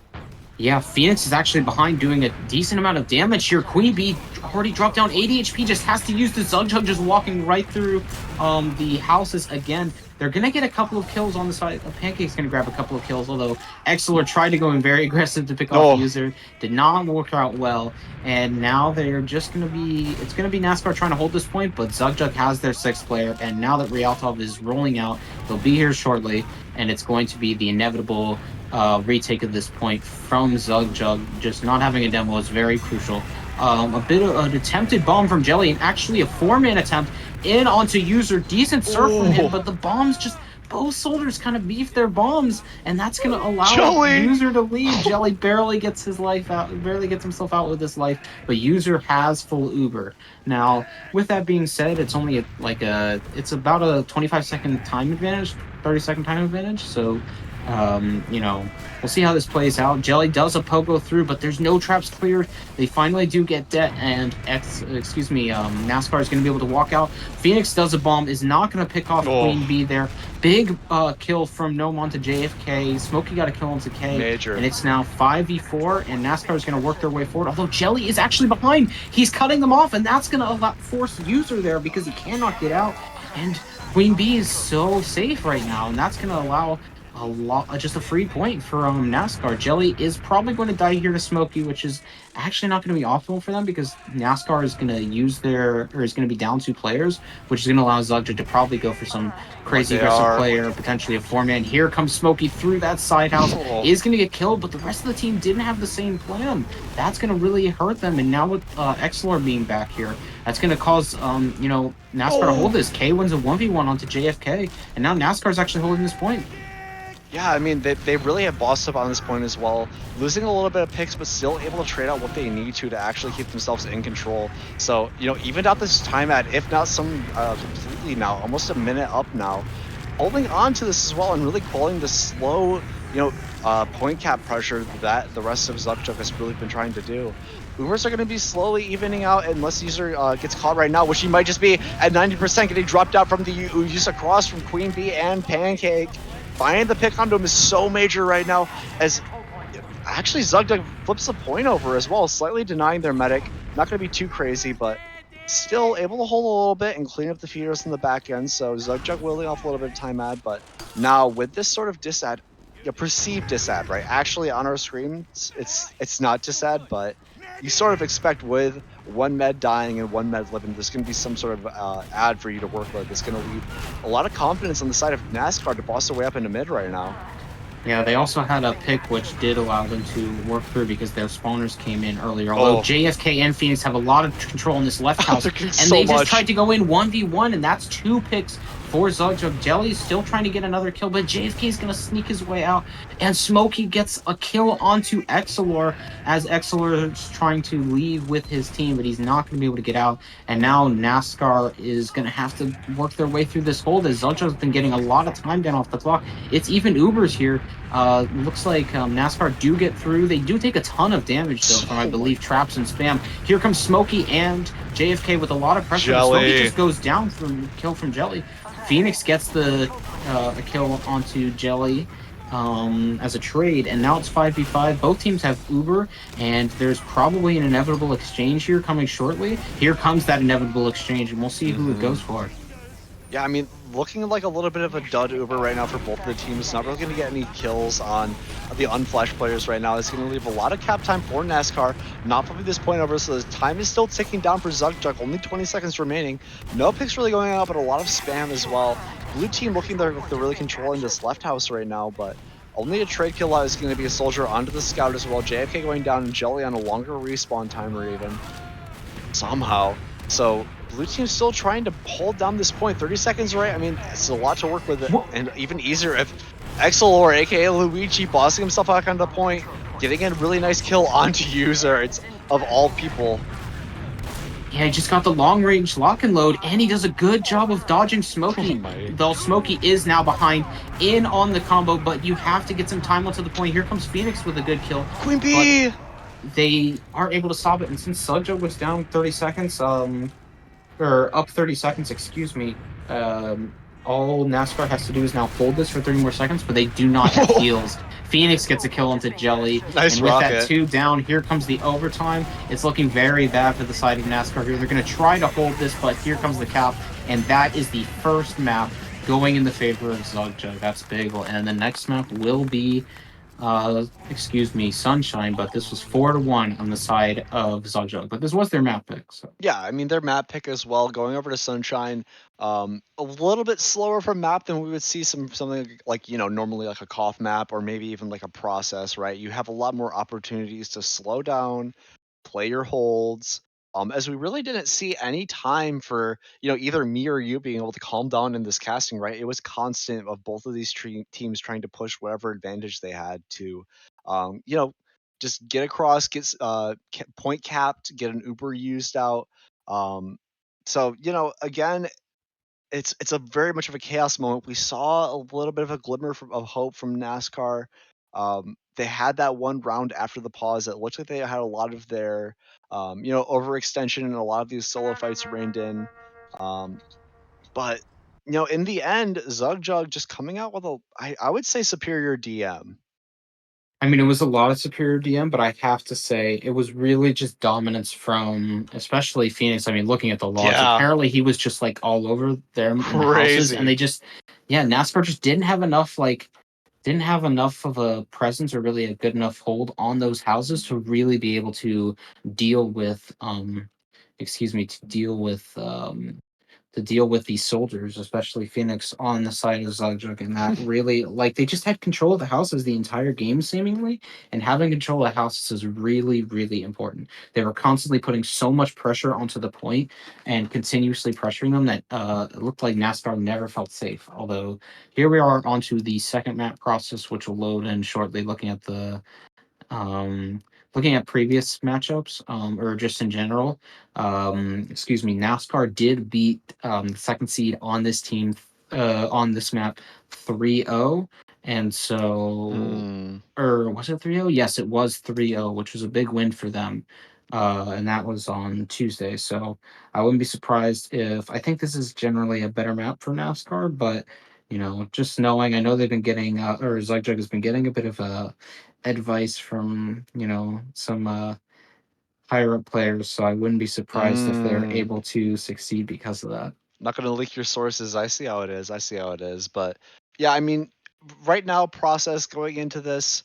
Yeah, Phoenix is actually behind doing a decent amount of damage here. Queen Bee already dropped down 80 HP, just has to use the Zugjug, just walking right through the houses again. They're going to get a couple of kills on the side. Pancake's going to grab a couple of kills, although Exilor tried to go in very aggressive to pick off the User. Did not work out well. And now they're just going to be... It's going to be Naskar trying to hold this point, but Zugjug has their 6th player, and now that Rialtov is rolling out, they'll be here shortly, and it's going to be the inevitable retake of this point from Zugjug. Just not having a demo is very crucial. A bit of an attempted bomb from Jelly, and actually a 4-man attempt in onto User. Decent surf from him, but the bombs just... Both soldiers kind of beef their bombs, and that's going to allow User to leave. Jelly barely gets his life out, barely gets himself out with his life, but User has full Uber. Now, with that being said, it's only it's about a 25-second time advantage, 30-second time advantage, so we'll see how this plays out. Jelly does a pogo through, but there's no traps cleared. They finally do get debt, and Naskar is going to be able to walk out. Phoenix does a bomb, is not going to pick off Queen Bee there. Big kill from Gnome onto JFK. Smokey got a kill onto K. Major. And it's now 5v4, and Naskar is going to work their way forward, although Jelly is actually behind. He's cutting them off, and that's going to force User there because he cannot get out. And Queen Bee is so safe right now, and that's going to allow just a free point for Naskar. Jelly is probably going to die here to Smokey, which is actually not going to be optimal for them because Naskar is going to is going to be down 2 players, which is going to allow Zugjug to probably go for some crazy aggressive player, potentially a 4-man. Here comes Smokey through that side house. Is going to get killed, but the rest of the team didn't have the same plan. That's going to really hurt them, and now with Exilor being back here, that's going to cause, Naskar to hold this. K wins a 1v1 onto JFK, and now Nascar's actually holding this point. Yeah, I mean, they really have bossed up on this point as well, losing a little bit of picks, but still able to trade out what they need to actually keep themselves in control. So, evened out this time at, if not some completely now, almost a minute up now, holding on to this as well and really calling the slow, point cap pressure that the rest of Zugjug has really been trying to do. Boomers are going to be slowly evening out unless User gets caught right now, which he might just be at 90% getting dropped out from the User cross from Queen Bee and Pancake. Finding the pick onto him is so major right now, as actually Zugjug flips the point over as well, slightly denying their medic. Not going to be too crazy, but still able to hold a little bit and clean up the feeders in the back end, so Zugjug willing off a little bit of time ad, but now with this sort of disad, perceived disad, right? Actually on our screen, it's not disad, but you sort of expect with 1 med dying and 1 med living, there's going to be some sort of ad for you to work with. It's going to leave a lot of confidence on the side of Naskar to boss their way up into mid right now. Yeah, they also had a pick which did allow them to work through because their spawners came in earlier. Although JFK and Phoenix have a lot of control in this left house, and they just tried to go in 1v1, and that's 2 picks for Zugjug. Jelly's still trying to get another kill, but JFK is going to sneak his way out, and Smokey gets a kill onto Exilor as Exilor is trying to leave with his team, but he's not going to be able to get out. And now Naskar is going to have to work their way through this hold as Zugjug's been getting a lot of time down off the clock. It's even Ubers here. Looks like Naskar do get through. They do take a ton of damage, though, from, I believe, traps and spam. Here comes Smokey and JFK with a lot of pressure. Smokey just goes down from kill from Jelly. Phoenix gets the a kill onto Jelly as a trade, and now it's 5v5. Both teams have Uber, and there's probably an inevitable exchange here coming shortly. Here comes that inevitable exchange, and we'll see who it goes for. Yeah, I mean, looking like a little bit of a dud Uber right now for both of the teams. Not really going to get any kills on the unflashed players right now. It's going to leave a lot of cap time for Naskar. Not flipping this point over, so the time is still ticking down for Zugjug. Only 20 seconds remaining. No picks really going out, but a lot of spam as well. Blue team looking they're really controlling this left house right now, but only a trade kill out is going to be a soldier onto the scout as well. JFK going down and Jelly on a longer respawn timer even. Somehow. So blue team's still trying to hold down this point. 30 seconds, right? I mean, it's a lot to work with, and even easier if Excelor, aka Luigi, bossing himself back onto the point, getting a really nice kill onto user. It's of all people. Yeah, he just got the long range lock and load, and he does a good job of dodging Oh Smokey. my. Though Smokey is now behind in on the combo, but you have to get some time onto the point. Here comes Phoenix with a good kill, Queen but Bee! they aren't able to stop it. And since Zugjug was down 30 seconds, or up 30 seconds, excuse me, all NASCAR has to do is now hold this for 30 more seconds, but they do not have heals. Phoenix gets a kill into Jelly, Nice and with that rocket. 2 down, here comes the overtime. It's looking very bad for the side of NASCAR here. They're going to try to hold this, but here comes the cap, and that is the first map going in the favor of Zugjug. That's big. And the next map will be excuse me, Sunshine, but this was 4-1 on the side of Zugjug. But this was their map pick. So Yeah, I mean their map pick as well. Going over to Sunshine, a little bit slower from map than we would see something like normally like a cough map or maybe even like a process, right? You have a lot more opportunities to slow down, play your holds. As we really didn't see any time for either me or you being able to calm down in this casting, right? It was constant of both of these teams trying to push whatever advantage they had to, um, you know, just get across, get point capped, get an Uber used out. Um, so again, it's a very much of a chaos moment. We saw a little bit of a glimmer of hope from NASCAR. They had that one round after the pause that looked like they had a lot of their overextension and a lot of these solo fights reined in. Um, but in the end, Zugjug just coming out with I would say superior DM. I mean, it was a lot of superior DM, but I have to say it was really just dominance from especially Phoenix. I mean, looking at the logs, Yeah, apparently he was just like all over them in the houses, and crazy. they just, yeah, NASCAR just didn't have enough didn't have enough of a presence or really a good enough hold on those houses to really be able to deal with excuse me, to deal with these soldiers, especially Phoenix on the side of Zagreb, and that really like they just had control of the houses the entire game seemingly, and having control of the houses is really really important. They were constantly putting so much pressure onto the point and continuously pressuring them that it looked like NASCAR never felt safe. Although here we are onto the second map process, which will load in shortly. Um, looking at previous matchups, or just in general, excuse me, NASCAR did beat the second seed on this team, on this map 3-0. And so, Mm. or was it 3-0? Yes, it was 3-0, which was a big win for them. And that was on Tuesday. So I wouldn't be surprised if I think this is generally a better map for NASCAR, but just knowing, I know they've been getting, or Zygjug has been getting a bit of advice from some higher up players, so I wouldn't be surprised if they're Mm. able to succeed because of that. Not gonna leak your sources. I see how it is. I see how it is. But yeah, I mean, right now, process going into this,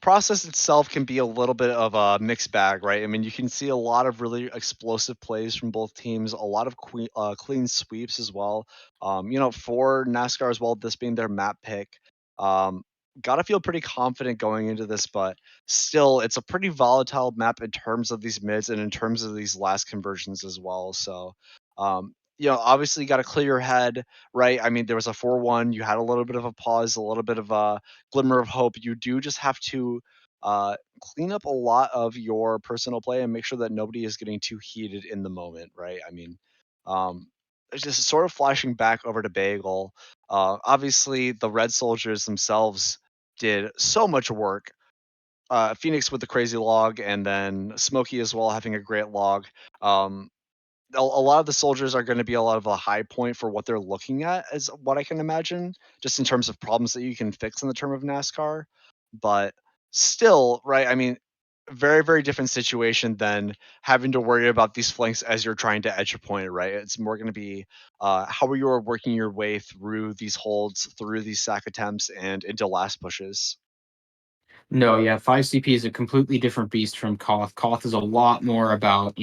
process itself can be a little bit of a mixed bag, right? I mean, you can see a lot of really explosive plays from both teams, a lot of clean sweeps as well. For NASCAR as well, this being their map pick, um, gotta feel pretty confident going into this, but still, it's a pretty volatile map in terms of these mids and in terms of these last conversions as well. So. Obviously you got to clear your head, right? I mean, there was a 4-1. You had a little bit of a pause, a little bit of a glimmer of hope. You do just have to clean up a lot of your personal play and make sure that nobody is getting too heated in the moment, right? I mean, um, it's just sort of flashing back over to Bagel. Obviously, the Red Soldiers themselves did so much work. Phoenix with the crazy log, and then Smokey as well having a great log. Um, a lot of the soldiers are going to be a lot of a high point for what they're looking at, is what I can imagine, just in terms of problems that you can fix in the term of NASCAR. But still, right? I mean, very, very different situation than having to worry about these flanks as you're trying to edge a point, right? It's more going to be how you are working your way through these holds, through these sack attempts, and into last pushes. No, yeah, 5CP is a completely different beast from Koth. Koth is a lot more about,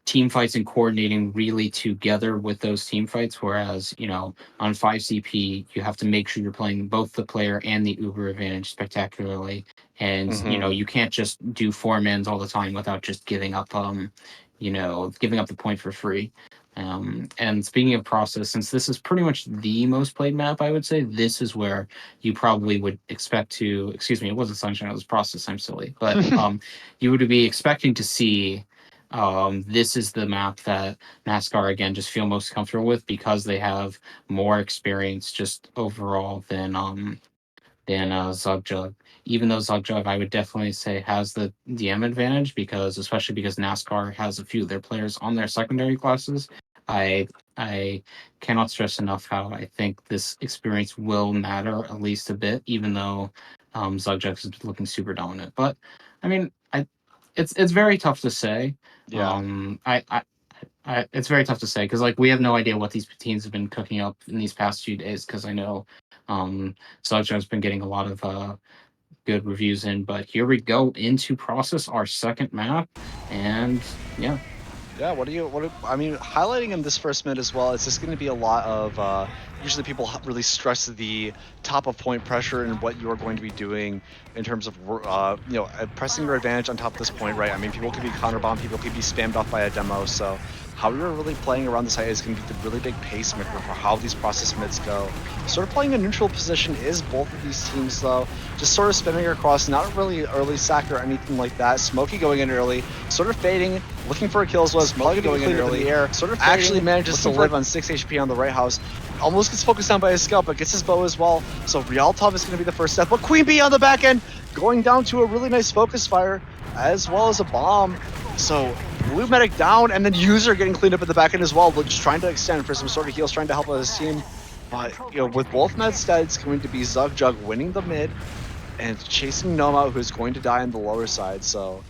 team fights and coordinating really together with those team fights. Whereas, on 5CP, you have to make sure you're playing both the player and the Uber advantage spectacularly. And, Hmm. you can't just do four mans all the time without just giving up the point for free. And speaking of process, since this is pretty much the most played map, I would say this is where you probably would expect to. Excuse me, it wasn't Sunshine; it was process. I'm silly, but you would be expecting to see. This is the map that NASCAR again just feel most comfortable with because they have more experience just overall than Zugjug. Even though Zugjug, I would definitely say has the DM advantage because, especially because NASCAR has a few of their players on their secondary classes. I I cannot stress enough how I think this experience will matter at least a bit, even though Zugjug is looking super dominant. But I mean, it's very tough to say. Yeah. It's very tough to say because like we have no idea what these teams have been cooking up in these past few days. Because I know Sludge's been getting a lot of good reviews in, but here we go into process our second map, and yeah. Yeah, I mean, highlighting in this first mid as well, it's just going to be a lot of, usually people really stress the top of point pressure and what you are going to be doing in terms of, pressing your advantage on top of this point, right? I mean, people could be counterbombed, people could be spammed off by a demo, so how you're really playing around the site is going to be the really big pacemaker for how these process mids go. Sort of playing a neutral position is both of these teams, though. Just sort of spinning across, not really early sack or anything like that. Smokey going in early, sort of fading, looking for a kill as well. Smokey going in early, in the air, sort of actually manages to live on 6 HP on the right house. Almost gets focused on by his scout, but gets his bow as well. So Rialtov is going to be the first step, but Queen Bee on the back end, going down to a really nice focus fire, as well as a bomb. So Blue Medic down, and then User getting cleaned up at the back end as well, just trying to extend for some sort of heals, trying to help out his team. But, with both meds dead, it's going to be Zugjug winning the mid and chasing Gnome out, who's going to die on the lower side. So,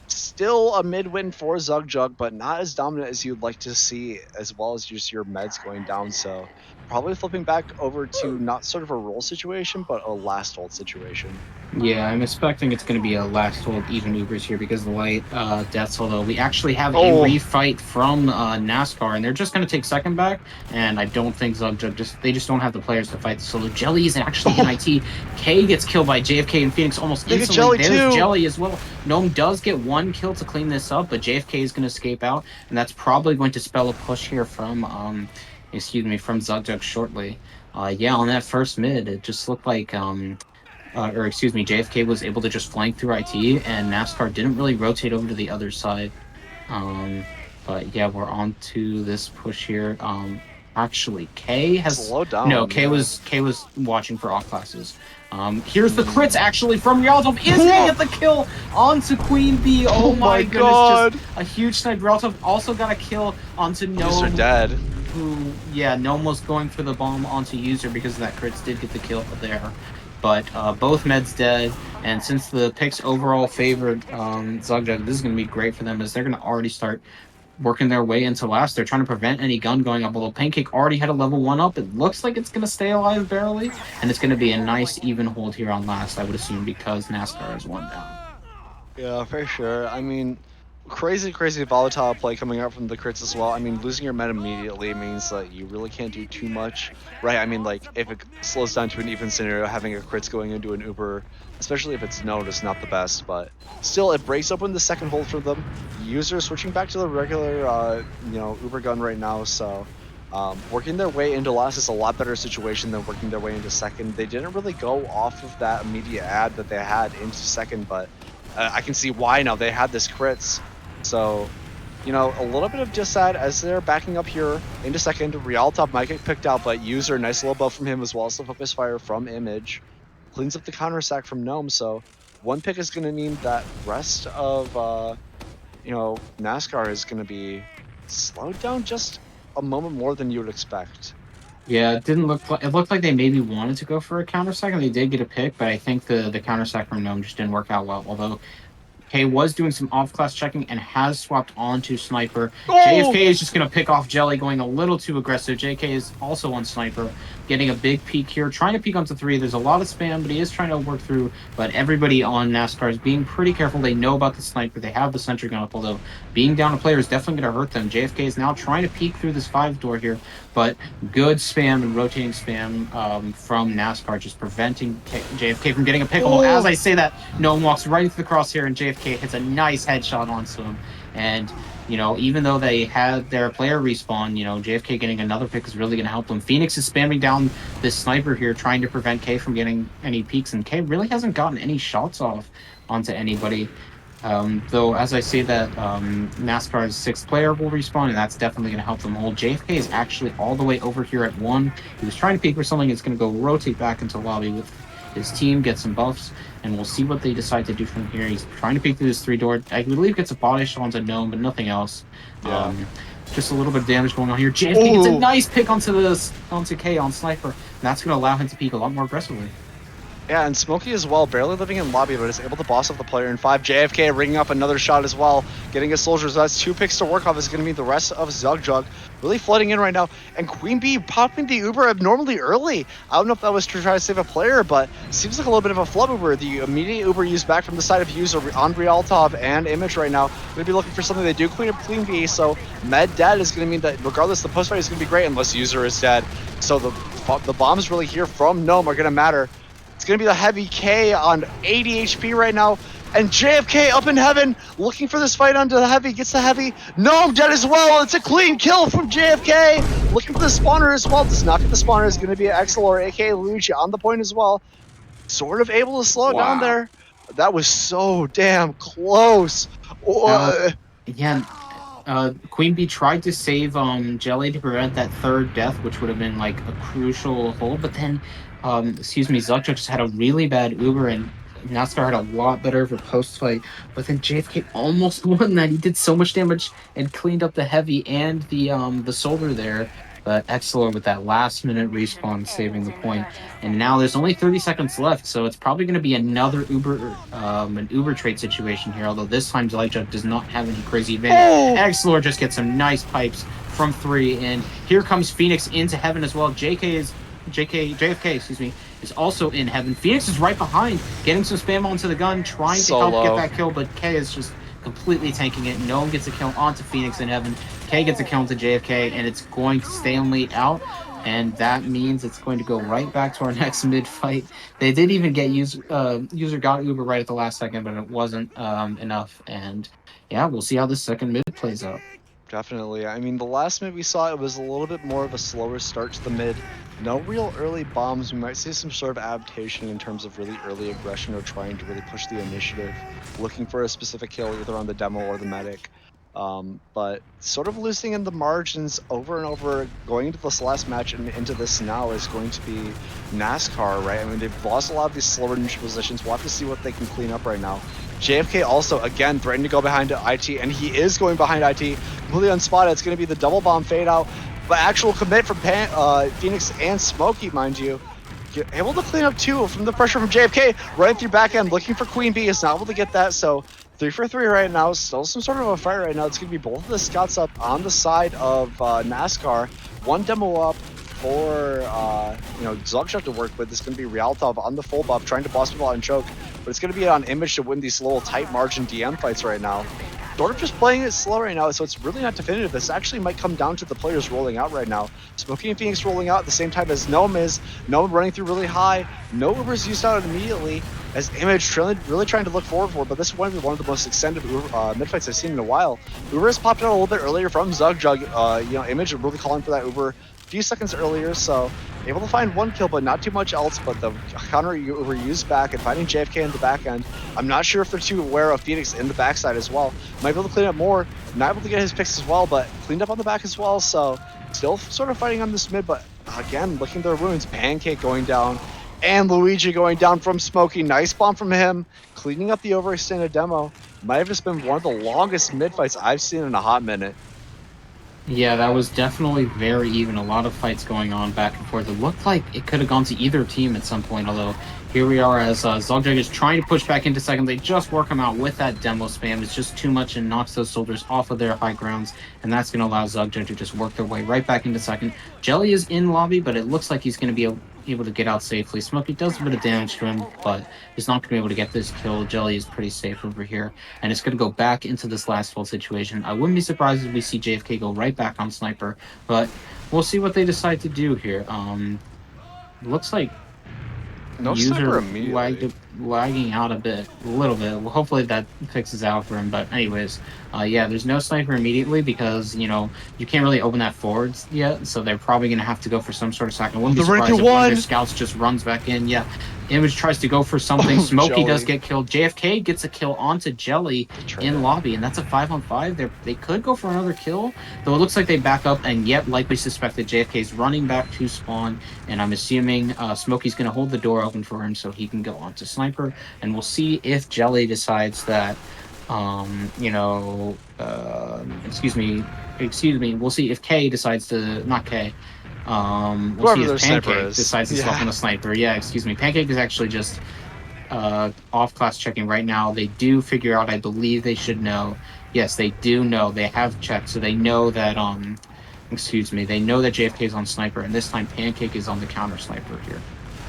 still a mid win for Zugjug, but not as dominant as you'd like to see, as well as just your meds going down. So, probably flipping back over to not sort of a roll situation, but a last hold situation. Yeah, I'm expecting it's going to be a last hold even Ubers here because the light deaths. Although we actually have a refight from NASCAR, and they're just going to take second back. And I don't think Zugjug just don't have the players to fight the solo. Jelly is actually in IT. K gets killed by JFK and Phoenix almost instantly. There's Jelly as well. Gnome does get one kill to clean this up, but JFK is going to escape out, and that's probably going to spell a push here from from Zugjug shortly. Yeah, on that first mid, it just looked like JFK was able to just flank through IT, and NASCAR didn't really rotate over to the other side. But yeah, we're on to this push here. Actually, K has slowed down. No, K was watching for off classes. Here's the crits actually from Rialtov. Is gonna get the kill onto Queen Bee. Oh my goodness, God. Just a huge snipe. Rialtov also got a kill onto Gnome. User dead. Gnome was going for the bomb onto User because of that crits did get the kill there. But both meds dead, and since the picks overall favored Zugjug, this is going to be great for them as they're going to already start working their way into last. They're trying to prevent any gun going up, although Pancake already had a level 1 up. It looks like it's going to stay alive barely, and it's going to be a nice even hold here on last, I would assume, because NASCAR is 1 down. Yeah, for sure. I mean, crazy volatile play coming out from the crits as well. I mean, losing your med immediately means that you really can't do too much, right? I mean, like, if it slows down to an even scenario, having a crits going into an Uber, especially if it's known, is not the best, but still, it breaks open the second hold for them. User switching back to the regular, Uber gun right now, so working their way into last is a lot better situation than working their way into second. They didn't really go off of that immediate ad that they had into second, but I can see why now. They had this crits. So, a little bit of disad as they're backing up here into second. Rialtop might get picked out, but User, nice little buff from him as well as the focus fire from Image. Cleans up the counter sack from Gnome, so one pick is going to mean that rest of, NASCAR is going to be slowed down just a moment more than you would expect. Yeah, it looked like they maybe wanted to go for a counter sack, and they did get a pick, but I think the counter sack from Gnome just didn't work out well, although K was doing some off-class checking and has swapped onto Sniper. JFK is just going to pick off Jelly, going a little too aggressive. JK is also on Sniper, getting a big peek here, trying to peek onto 3. There's a lot of spam, but he is trying to work through. But everybody on NASCAR is being pretty careful. They know about the Sniper. They have the sentry gun up, although being down a player is definitely going to hurt them. JFK is now trying to peek through this 5 door here, but good spam and rotating spam from NASCAR, just preventing JFK from getting a pick. Although, as I say that, Gnome walks right into the crosshair, and JFK hits a nice headshot onto him. And you know, even though they had their player respawn, you know, JFK getting another pick is really going to help them. Phoenix is spamming down this sniper here, trying to prevent K from getting any peeks, and K really hasn't gotten any shots off onto anybody. Though, as I say that, NASCAR's sixth player will respawn, and that's definitely going to help them hold. JFK is actually all the way over here at one. He was trying to peek for something. It's going to go rotate back into lobby with his team, get some buffs, and we'll see what they decide to do from here. He's trying to peek through this 3-door. I believe gets a body shot onto Gnome, but nothing else. Yeah. Just a little bit of damage going on here. JFK gets a nice pick onto K on Sniper, and that's going to allow him to peek a lot more aggressively. Yeah, and Smokey as well, barely living in lobby, but is able to boss up the player in 5. JFK ringing up another shot as well, getting his soldiers. That's 2 picks to work off. Is going to be the rest of Zugjug really flooding in right now. And Queen Bee popping the Uber abnormally early. I don't know if that was to try to save a player, but seems like a little bit of a flub Uber. The immediate Uber used back from the side of user on Rialtov and Image right now. Going to be looking for something. They do clean up Queen Bee, so Med dead is going to mean that regardless, the post fight is going to be great unless user is dead. So the bombs really here from Gnome are going to matter. It's going to be the heavy K on 80 HP right now. And JFK up in heaven, looking for this fight onto the heavy, gets the heavy. No, dead as well. It's a clean kill from JFK. Looking for the spawner as well. Does not get the spawner. Is going to be Excel or aka Luigi on the point as well. Sort of able to slow it down there. That was so damn close. Yeah, Queen Bee tried to save Jelly to prevent that third death, which would have been like a crucial hold. But then, Zugjug just had a really bad Uber, and NASCAR had a lot better of a post fight. But then JFK almost won that. He did so much damage and cleaned up the heavy and the soldier there. But Excelor with that last minute respawn saving the point. And now there's only 30 seconds left, so it's probably going to be another an Uber trade situation here. Although this time Zugjug does not have any crazy advantage. Excelor just gets some nice pipes from 3, and here comes Phoenix into heaven as well. JFK, excuse me, is also in heaven. Phoenix is right behind, getting some spam onto the gun, trying to help get that kill, but K is just completely tanking it. No one gets a kill onto Phoenix in heaven. K gets a kill onto JFK, and it's going to stalemate out. And that means it's going to go right back to our next mid fight. They did even get user got Uber right at the last second, but it wasn't enough. And yeah, we'll see how this second mid plays out. Definitely. I mean, the last mid we saw, it was a little bit more of a slower start to the mid. No real early bombs. We might see some sort of adaptation in terms of really early aggression or trying to really push the initiative, looking for a specific kill either on the demo or the medic. But sort of losing in the margins over and over, going into this last match and into this now is going to be NASCAR, right? I mean, they've lost a lot of these slower neutral positions. We'll have to see what they can clean up right now. JFK also, again, threatening to go behind IT, and he is going behind IT, completely unspotted. It's going to be the double bomb fade out, but actual commit from Phoenix and Smokey, mind you. Able to clean up too from the pressure from JFK, running through back end, looking for Queen Bee, is not able to get that, so 3 for 3 right now, still some sort of a fight right now. It's going to be both of the scouts up on the side of NASCAR, one demo up for Zugjug to work with. It's going to be Rialtov on the full buff, trying to boss people out and choke, but it's going to be on Image to win these little tight margin DM fights right now. Sort of just playing it slow right now, so it's really not definitive. This actually might come down to the players rolling out right now. Smokey and Phoenix rolling out at the same time as Gnome is. Gnome running through really high. No Uber's used out immediately as Image really trying to look forward for it, but this is one of the most extended mid fights I've seen in a while. Uber has popped out a little bit earlier from Zugjug. Image really calling for that Uber a few seconds earlier, so able to find one kill, but not too much else. But the counter Uber used back and finding JFK in the back end. I'm not sure if they're too aware of Phoenix in the backside as well. Might be able to clean up more. Not able to get his picks as well, but cleaned up on the back as well. So still sort of fighting on this mid, but again, looking at their wounds. Pancake going down, and Luigi going down from Smokey. Nice bomb from him, cleaning up the overextended demo. Might have just been one of the longest mid fights I've seen in a hot minute. Yeah, that was definitely very even. A lot of fights going on back and forth. It looked like it could have gone to either team at some point, although here we are as Zugjug is trying to push back into second. They just work him out with that demo spam. It's just too much and knocks those soldiers off of their high grounds, and that's going to allow Zugjug to just work their way right back into second. Jelly is in lobby, but it looks like he's going to be able to get out safely. Smokey does a bit of damage to him, but he's not going to be able to get this kill. Jelly is pretty safe over here, and it's going to go back into this last full situation. I wouldn't be surprised if we see JFK go right back on Sniper, but we'll see what they decide to do here. Looks like no user sniper immediately. lagging out a little bit. Well, hopefully that fixes out for him. But anyways, yeah, there's no sniper immediately because you can't really open that forwards yet, so they're probably gonna have to go for some sort of sack. I Oh, wouldn't be they're running through surprised if one of their one. scouts just runs back in. Yeah, Image tries to go for something. Oh, Smokey does Jelly. get killed. JFK gets a kill onto Jelly Good try in there. lobby, and that's a 5-on-5. They could go for another kill, though it looks like they back up, and yet, like we suspected, JFK's running back to spawn, and I'm assuming Smokey's going to hold the door open for him so he can go on to Sniper, and we'll see if Jelly decides that, excuse me, we'll see if K decides to, not K, we'll see Whoever if their sniper Pancake is. decides to swap on Yeah. a Sniper. Yeah, excuse me. Pancake is actually just off class checking right now. They do figure out, I believe they should know. Yes, they do know. They have checked, so they know that they know that JFK is on Sniper, and this time Pancake is on the counter Sniper here.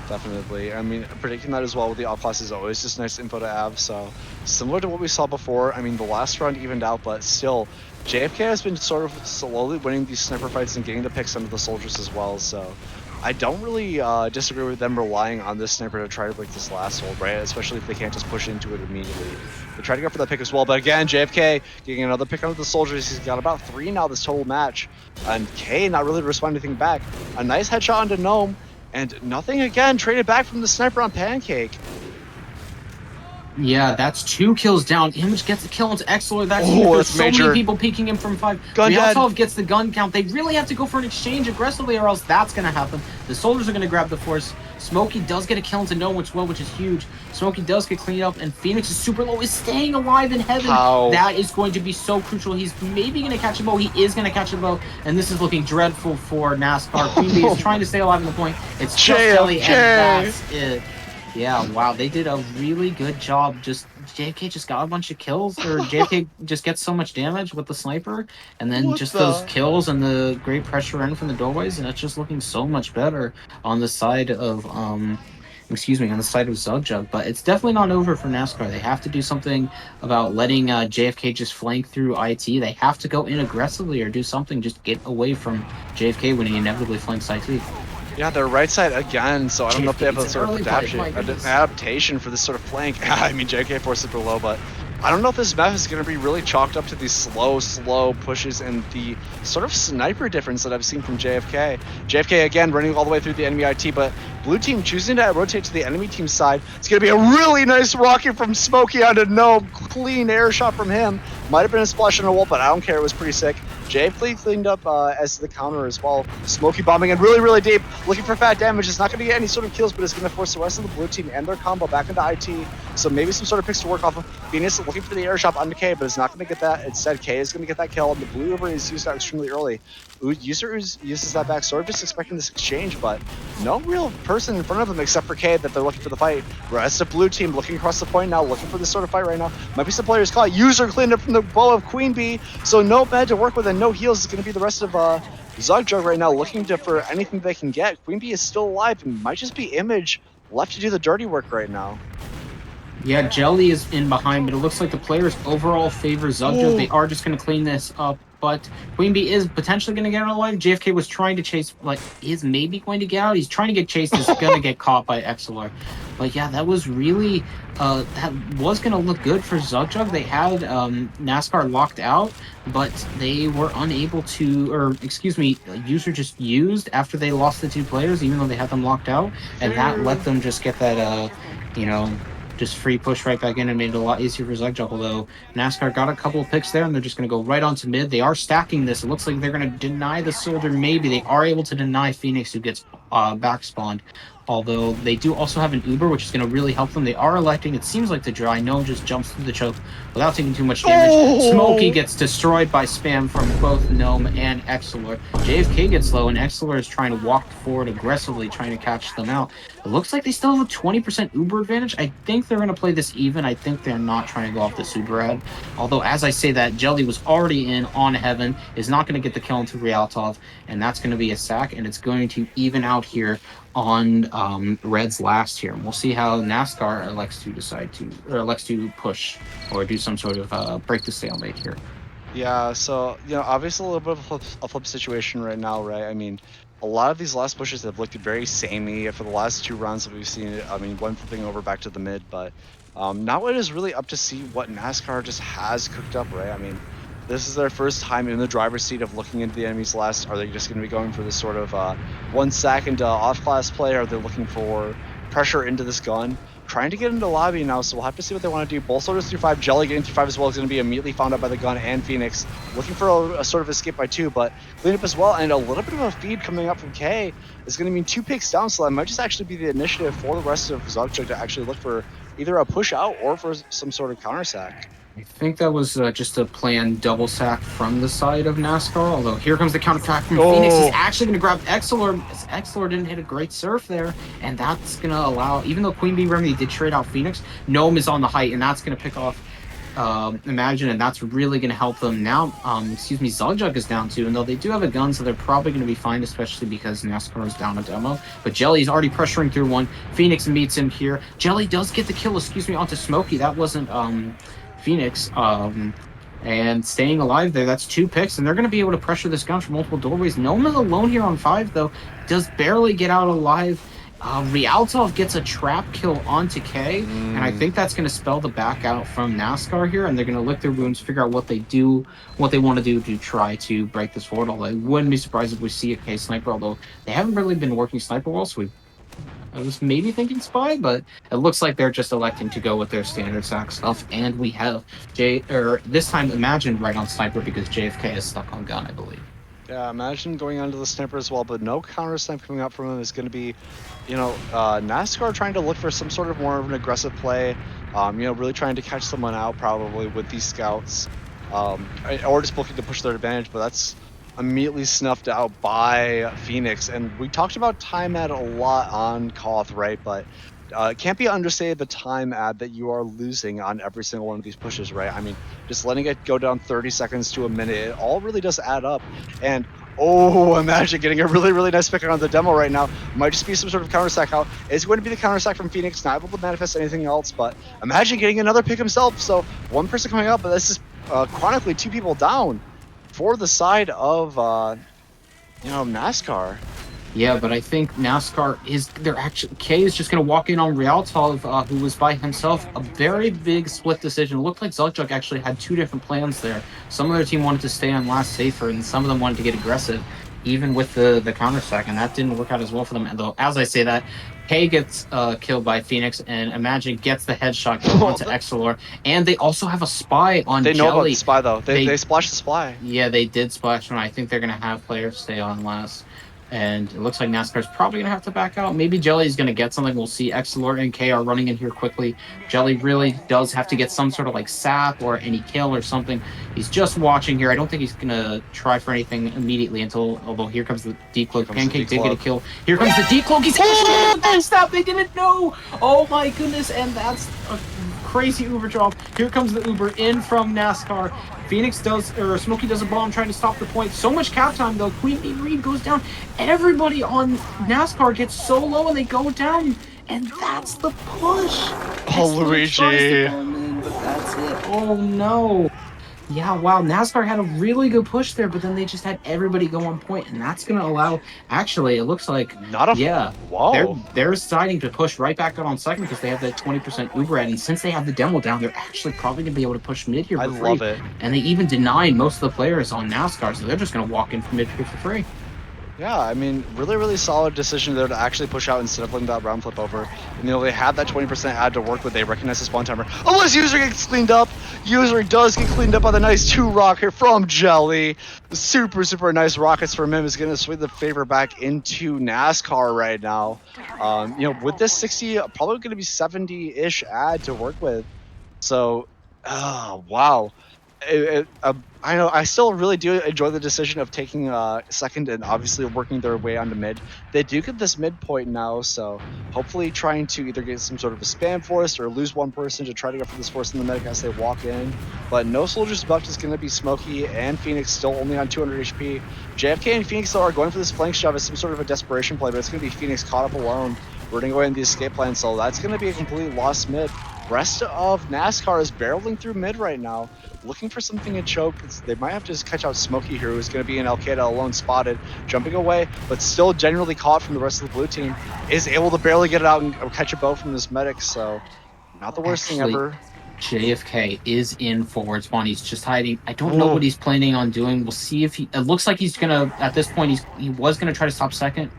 Definitely. I mean, predicting that as well with the off class is always just nice info to have. So similar to what we saw before. I mean, the last round evened out, but still, JFK has been sort of slowly winning these sniper fights and getting to pick some of the soldiers as well. So I don't really disagree with them relying on this sniper to try to break this last hold, right? Especially if they can't just push into it immediately. They try to go for that pick as well, but again, JFK getting another pick onto the soldiers. He's got about 3 now this total match, and K not really responding anything back. A nice headshot onto Gnome. And nothing again, traded back from the sniper on Pancake. Yeah, that's 2 kills down. Image gets a kill into Exler. That's huge. There's so major. many people peeking him from 5. Gun Ryaltov dead. gets the gun count. They really have to go for an exchange aggressively or else that's going to happen. The soldiers are going to grab the force. Smokey does get a kill into Gnome, which is huge. Smokey does get cleaned up, and Phoenix is super low, is staying alive in heaven. How? That is going to be so crucial. He's maybe going to catch a bow. He is going to catch a bow, and this is looking dreadful for Naskar. Queen Bee is trying to stay alive in the point. It's just Jelly, and that's it. Yeah, wow, they did a really good job. Just JFK just got a bunch of kills, or JFK just gets so much damage with the sniper, and then those kills and the great pressure in from the doorways, and it's just looking so much better on the side of on the side of Zugjug. But it's definitely not over for Naskar. They have to do something about letting JFK just flank through IT. They have to go in aggressively or do something, just get away from JFK when he inevitably flanks IT. Yeah, they're right side again, so I don't know if they have a sort of adaptation for this sort of flank. I mean, JK forced super low, but I don't know if this map is going to be really chalked up to these slow pushes and the sort of sniper difference that I've seen from JFK. JFK, again, running all the way through the enemy IT, but blue team choosing to rotate to the enemy team side. It's going to be a really nice rocket from Smokey onto Gnome. Clean air shot from him. Might have been a splash on a wall, but I don't care. It was pretty sick. JFK cleaned up as the counter as well. Smokey bombing in really deep, looking for fat damage. It's not going to get any sort of kills, but it's going to force the rest of the blue team and their combo back into IT. So maybe some sort of picks to work off of. Phoenix looking for the air shot onto K, but it's not going to get that. Instead, K is going to get that kill, and the blue Uber is used that extremely early. User uses that back, sort of just expecting this exchange, but no real person in front of them except for K that they're looking for the fight. Rest of blue team looking across the point now, looking for this sort of fight right now. Might be some players caught. User cleaned up from the bow of Queen Bee, so no med to work with and no heals is going to be the rest of Zugjug right now, looking for anything they can get. Queen Bee is still alive and might just be Image left to do the dirty work right now. Yeah, Jelly is in behind, but it looks like the players overall favor Zugjug. They are just going to clean this up, but Queen Bee is potentially going to get out alive. JFK was trying to chase, is maybe going to get out. He's trying to get chased. He's going to get caught by XLR. But yeah, that was really, that was going to look good for Zugjug. They had Naskar locked out, but they were unable to, User just used after they lost the 2 players, even though they had them locked out, and that let them just get that, just free push right back in and made it a lot easier for Zugjug, although Naskar got a couple of picks there, and they're just going to go right onto mid. They are stacking this. It looks like they're going to deny the soldier. Maybe they are able to deny Phoenix, who gets back spawned. Although they do also have an Uber, which is going to really help them. They are electing, it seems like the dry. Gnome just jumps through the choke without taking too much damage. Smokey gets destroyed by spam from both Gnome and Exelor. JFK gets low, and Exelor is trying to walk forward aggressively, trying to catch them out. It looks like they still have a 20% Uber advantage. I think they're going to play this even. I think they're not trying to go off this Uber ad. Although, as I say that, Jelly was already in on Heaven, is not going to get the kill into Ryaltov, and that's going to be a sack, and it's going to even out here on Red's last here. And we'll see how Naskar elects to push or do some sort of break the stalemate here. Yeah, so, obviously a little bit of a flip situation right now, right? I mean, a lot of these last pushes have looked very samey for the last 2 rounds that we've seen. I mean, one flipping over back to the mid, but now it is really up to see what Naskar just has cooked up, right? I mean, this is their first time in the driver's seat of looking into the enemy's last. Are they just going to be going for this sort of 1 second off-class play? Are they looking for pressure into this gun? Trying to get into lobby now, so we'll have to see what they want to do. Both soldiers through 5, Jelly getting through 5 as well is going to be immediately found out by the gun, and Phoenix looking for a sort of escape by 2, but clean up as well, and a little bit of a feed coming up from K is going to mean 2 picks down, so that might just actually be the initiative for the rest of Zugjug to actually look for either a push out or for some sort of counter sack. I think that was just a planned double sack from the side of Naskar, although here comes the counter attack from Phoenix. He's actually going to grab Exilor. Exilor didn't hit a great surf there, and that's going to allow, even though Queen Bee Remedy did trade out Phoenix, Gnome is on the height, and that's going to pick off Imagine, and that's really going to help them. Now, Zugjug is down too, and though they do have a gun, so they're probably going to be fine, especially because Naskar is down a demo. But Jelly's already pressuring through one. Phoenix meets him here. Jelly does get the kill, onto Smokey. That wasn't Phoenix, and staying alive there. That's 2 picks, and they're going to be able to pressure this gun from multiple doorways. Gnome is alone here on 5, though. Does barely get out alive. Rialtov gets a trap kill onto K, and I think that's going to spell the back out from Naskar here, and they're going to lick their wounds, figure out what they want to do to try to break this forward. Although I wouldn't be surprised if we see a K sniper, although they haven't really been working sniper well, so I was maybe thinking spy, but it looks like they're just electing to go with their standard sack stuff, and we have this time Imagine right on sniper because JFK is stuck on gun, I believe. Yeah, Imagine going onto the sniper as well, but no counter snipe coming up from him is going to be, Naskar trying to look for some sort of more of an aggressive play, really trying to catch someone out probably with these scouts, or just looking to push their advantage, but that's immediately snuffed out by Phoenix. And we talked about time ad a lot on Koth, right? But it can't be understated the time ad that you are losing on every single one of these pushes, right? I mean, just letting it go down 30 seconds to a minute, it all really does add up. And Imagine getting a really, really nice pick on the demo right now. Might just be some sort of counter sack out. It's going to be the counter sack from Phoenix, not able to manifest anything else, but Imagine getting another pick himself. So 1 person coming up, but this is chronically 2 people down for the side of Naskar. Yeah, but I think Naskar K is just going to walk in on Rialtov, who was by himself. A very big split decision. It looked like Zugjug actually had 2 different plans there. Some of their team wanted to stay on last safer, and some of them wanted to get aggressive, even with the counter sack, and that didn't work out as well for them. And though, as I say that, K gets killed by Phoenix, and Imagine gets the headshot kill onto Exilor, and they also have a spy on Jelly. They know about the spy, though. They splashed the spy. Yeah, they did splash one. I think they're going to have players stay on last. And it looks like Naskar's probably going to have to back out. Maybe Jelly's going to get something. We'll see. Exilor and K are running in here quickly. Jelly really does have to get some sort of sap or any kill or something. He's just watching here. I don't think he's going to try for anything immediately although here comes the decloak. Pancake did get a kill. Here comes the decloak. He's actually stop. They didn't know. Oh my goodness. And that's a crazy Uber drop. Here comes the Uber in from Naskar. Phoenix Smokey does a bomb trying to stop the point. So much cap time though. Queen Bee Reed goes down. Everybody on Naskar gets so low and they go down. And that's the push. Luigi. But that's it. Oh no. Yeah, wow. Naskar had a really good push there, but then they just had everybody go on point, and that's going to allow. Actually, it looks like Wow. They're deciding to push right back out on second because they have that 20% Uber ad, and since they have the demo down, they're actually probably going to be able to push mid here for free. I love it. And they even denied most of the players on Naskar, so they're just going to walk in from mid here for free. Yeah, I mean, really, really solid decision there to actually push out instead of letting that round flip over. And, they had that 20% ad to work with. They recognize the spawn timer. Unless User gets cleaned up. User does get cleaned up by the nice 2 rocket from Jelly. Super, super nice rockets from him is going to swing the favor back into Naskar right now. With this 60, probably going to be 70-ish ad to work with. So, wow. I know I still really do enjoy the decision of taking second and obviously working their way onto mid. They do get this midpoint now, so hopefully trying to either get some sort of a spam force or lose 1 person to try to go for this force in the medic as they walk in. But no soldiers buffed is going to be Smokey and Phoenix still only on 200 HP. JFK and Phoenix though are going for this flank shove as some sort of a desperation play, but it's going to be Phoenix caught up alone, running away in the escape plan, so that's going to be a completely lost mid. rest of NASCAR is barreling through mid right now, looking for something to choke. They might have to just catch out Smokey here, who's going to be in Al-Qaeda alone, spotted, jumping away, but still generally caught from the rest of the blue team, is able to barely get it out and catch a bow from this medic, so not the worst thing ever. JFK is in forward spawn. He's just hiding. I don't know Ooh. what he's planning on doing. We'll see if he. It looks like he's gonna. At this point, he was gonna try to stop second.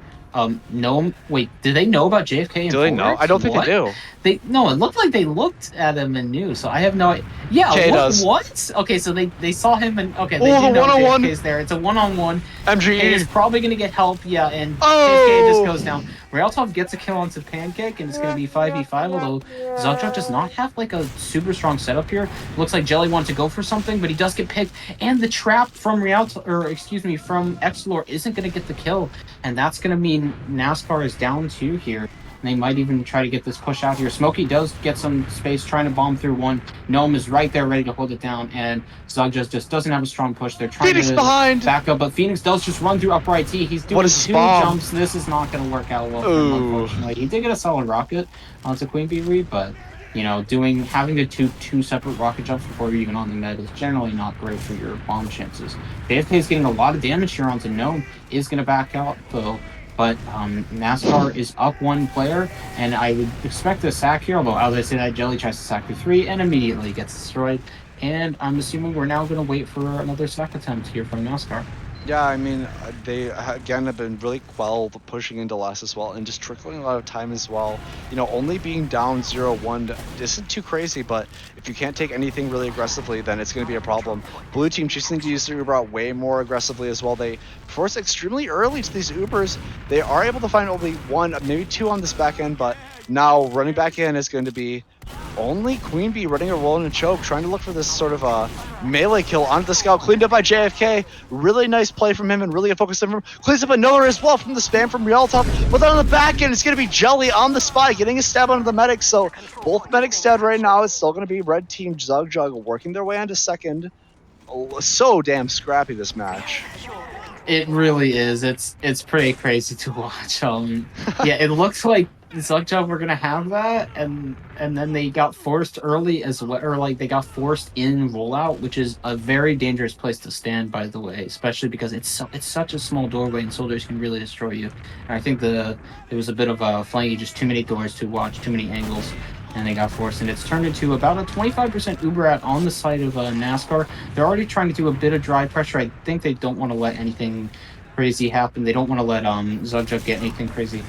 No. Wait, did they know about JFK in Do they know? forwards? I don't think What? they do. They no. It looked like they looked at him and knew. So I have no. Yeah. K does. What? Okay. So they saw him and okay. They Oh, do the know one-on-one. JFK's there. It's a one-on-one. MG. K is probably gonna get help. Yeah, and Oh! JFK just goes down. Realtov gets a kill onto Pancake, and it's going to be 5v5, although Zugjug does not have like a super strong setup here. Looks like Jelly wants to go for something, but he does get picked, and the trap from from Exlor isn't going to get the kill, and that's going to mean NASCAR is down 2 here. And they might even try to get this push out here. Smokey does get some space trying to bomb through one. Gnome is right there ready to hold it down, and Zugjug just doesn't have a strong push. They're trying Phoenix to behind. back up, but Phoenix does just run through upright T. He's doing 2 jumps. This is not going to work out well for him, unfortunately. He did get a solid rocket onto Queen Bee Reed, but you know, having to do 2 separate rocket jumps before you're even on the med is generally not great for your bomb chances. JFK is getting a lot of damage here onto Gnome. Is going to back out though. But NASCAR is up 1 player, and I would expect a sack here, although as I say that, Jelly tries to sack through 3 and immediately gets destroyed. And I'm assuming we're now going to wait for another sack attempt here from NASCAR. Yeah, I mean, they, again, have been really quelled pushing into last as well and just trickling a lot of time as well. You know, only being down 0-1 isn't too crazy, but if you can't take anything really aggressively, then it's going to be a problem. Blue team choosing to use the Uber out way more aggressively as well. They force extremely early to these Ubers. They are able to find only 1, maybe 2 on this back end, but now running back in is going to be only Queen Bee running a roll and a choke, trying to look for this sort of a melee kill onto the scout, cleaned up by JFK. Really nice play from him and really a focus from him. Cleans up another as well from the spam from Realtov. But then on the back end, it's going to be Jelly on the spot, getting a stab onto the medic. So both medics dead right now. It's still going to be red team Zugjug working their way onto second. Oh, so damn scrappy this match. It really is. It's pretty crazy to watch. Yeah, it looks like Zugjug were gonna have that, and then they got forced early as well, or like they got forced in rollout, which is a very dangerous place to stand, by the way, especially because it's such a small doorway and soldiers can really destroy you. And I think there was a bit of a flanky, just too many doors to watch, too many angles. And they got forced, and it's turned into about a 25% Uber at on the side of NASCAR. They're already trying to do a bit of dry pressure. I think they don't want to let anything crazy happen. They don't want to let Zugjug get anything crazy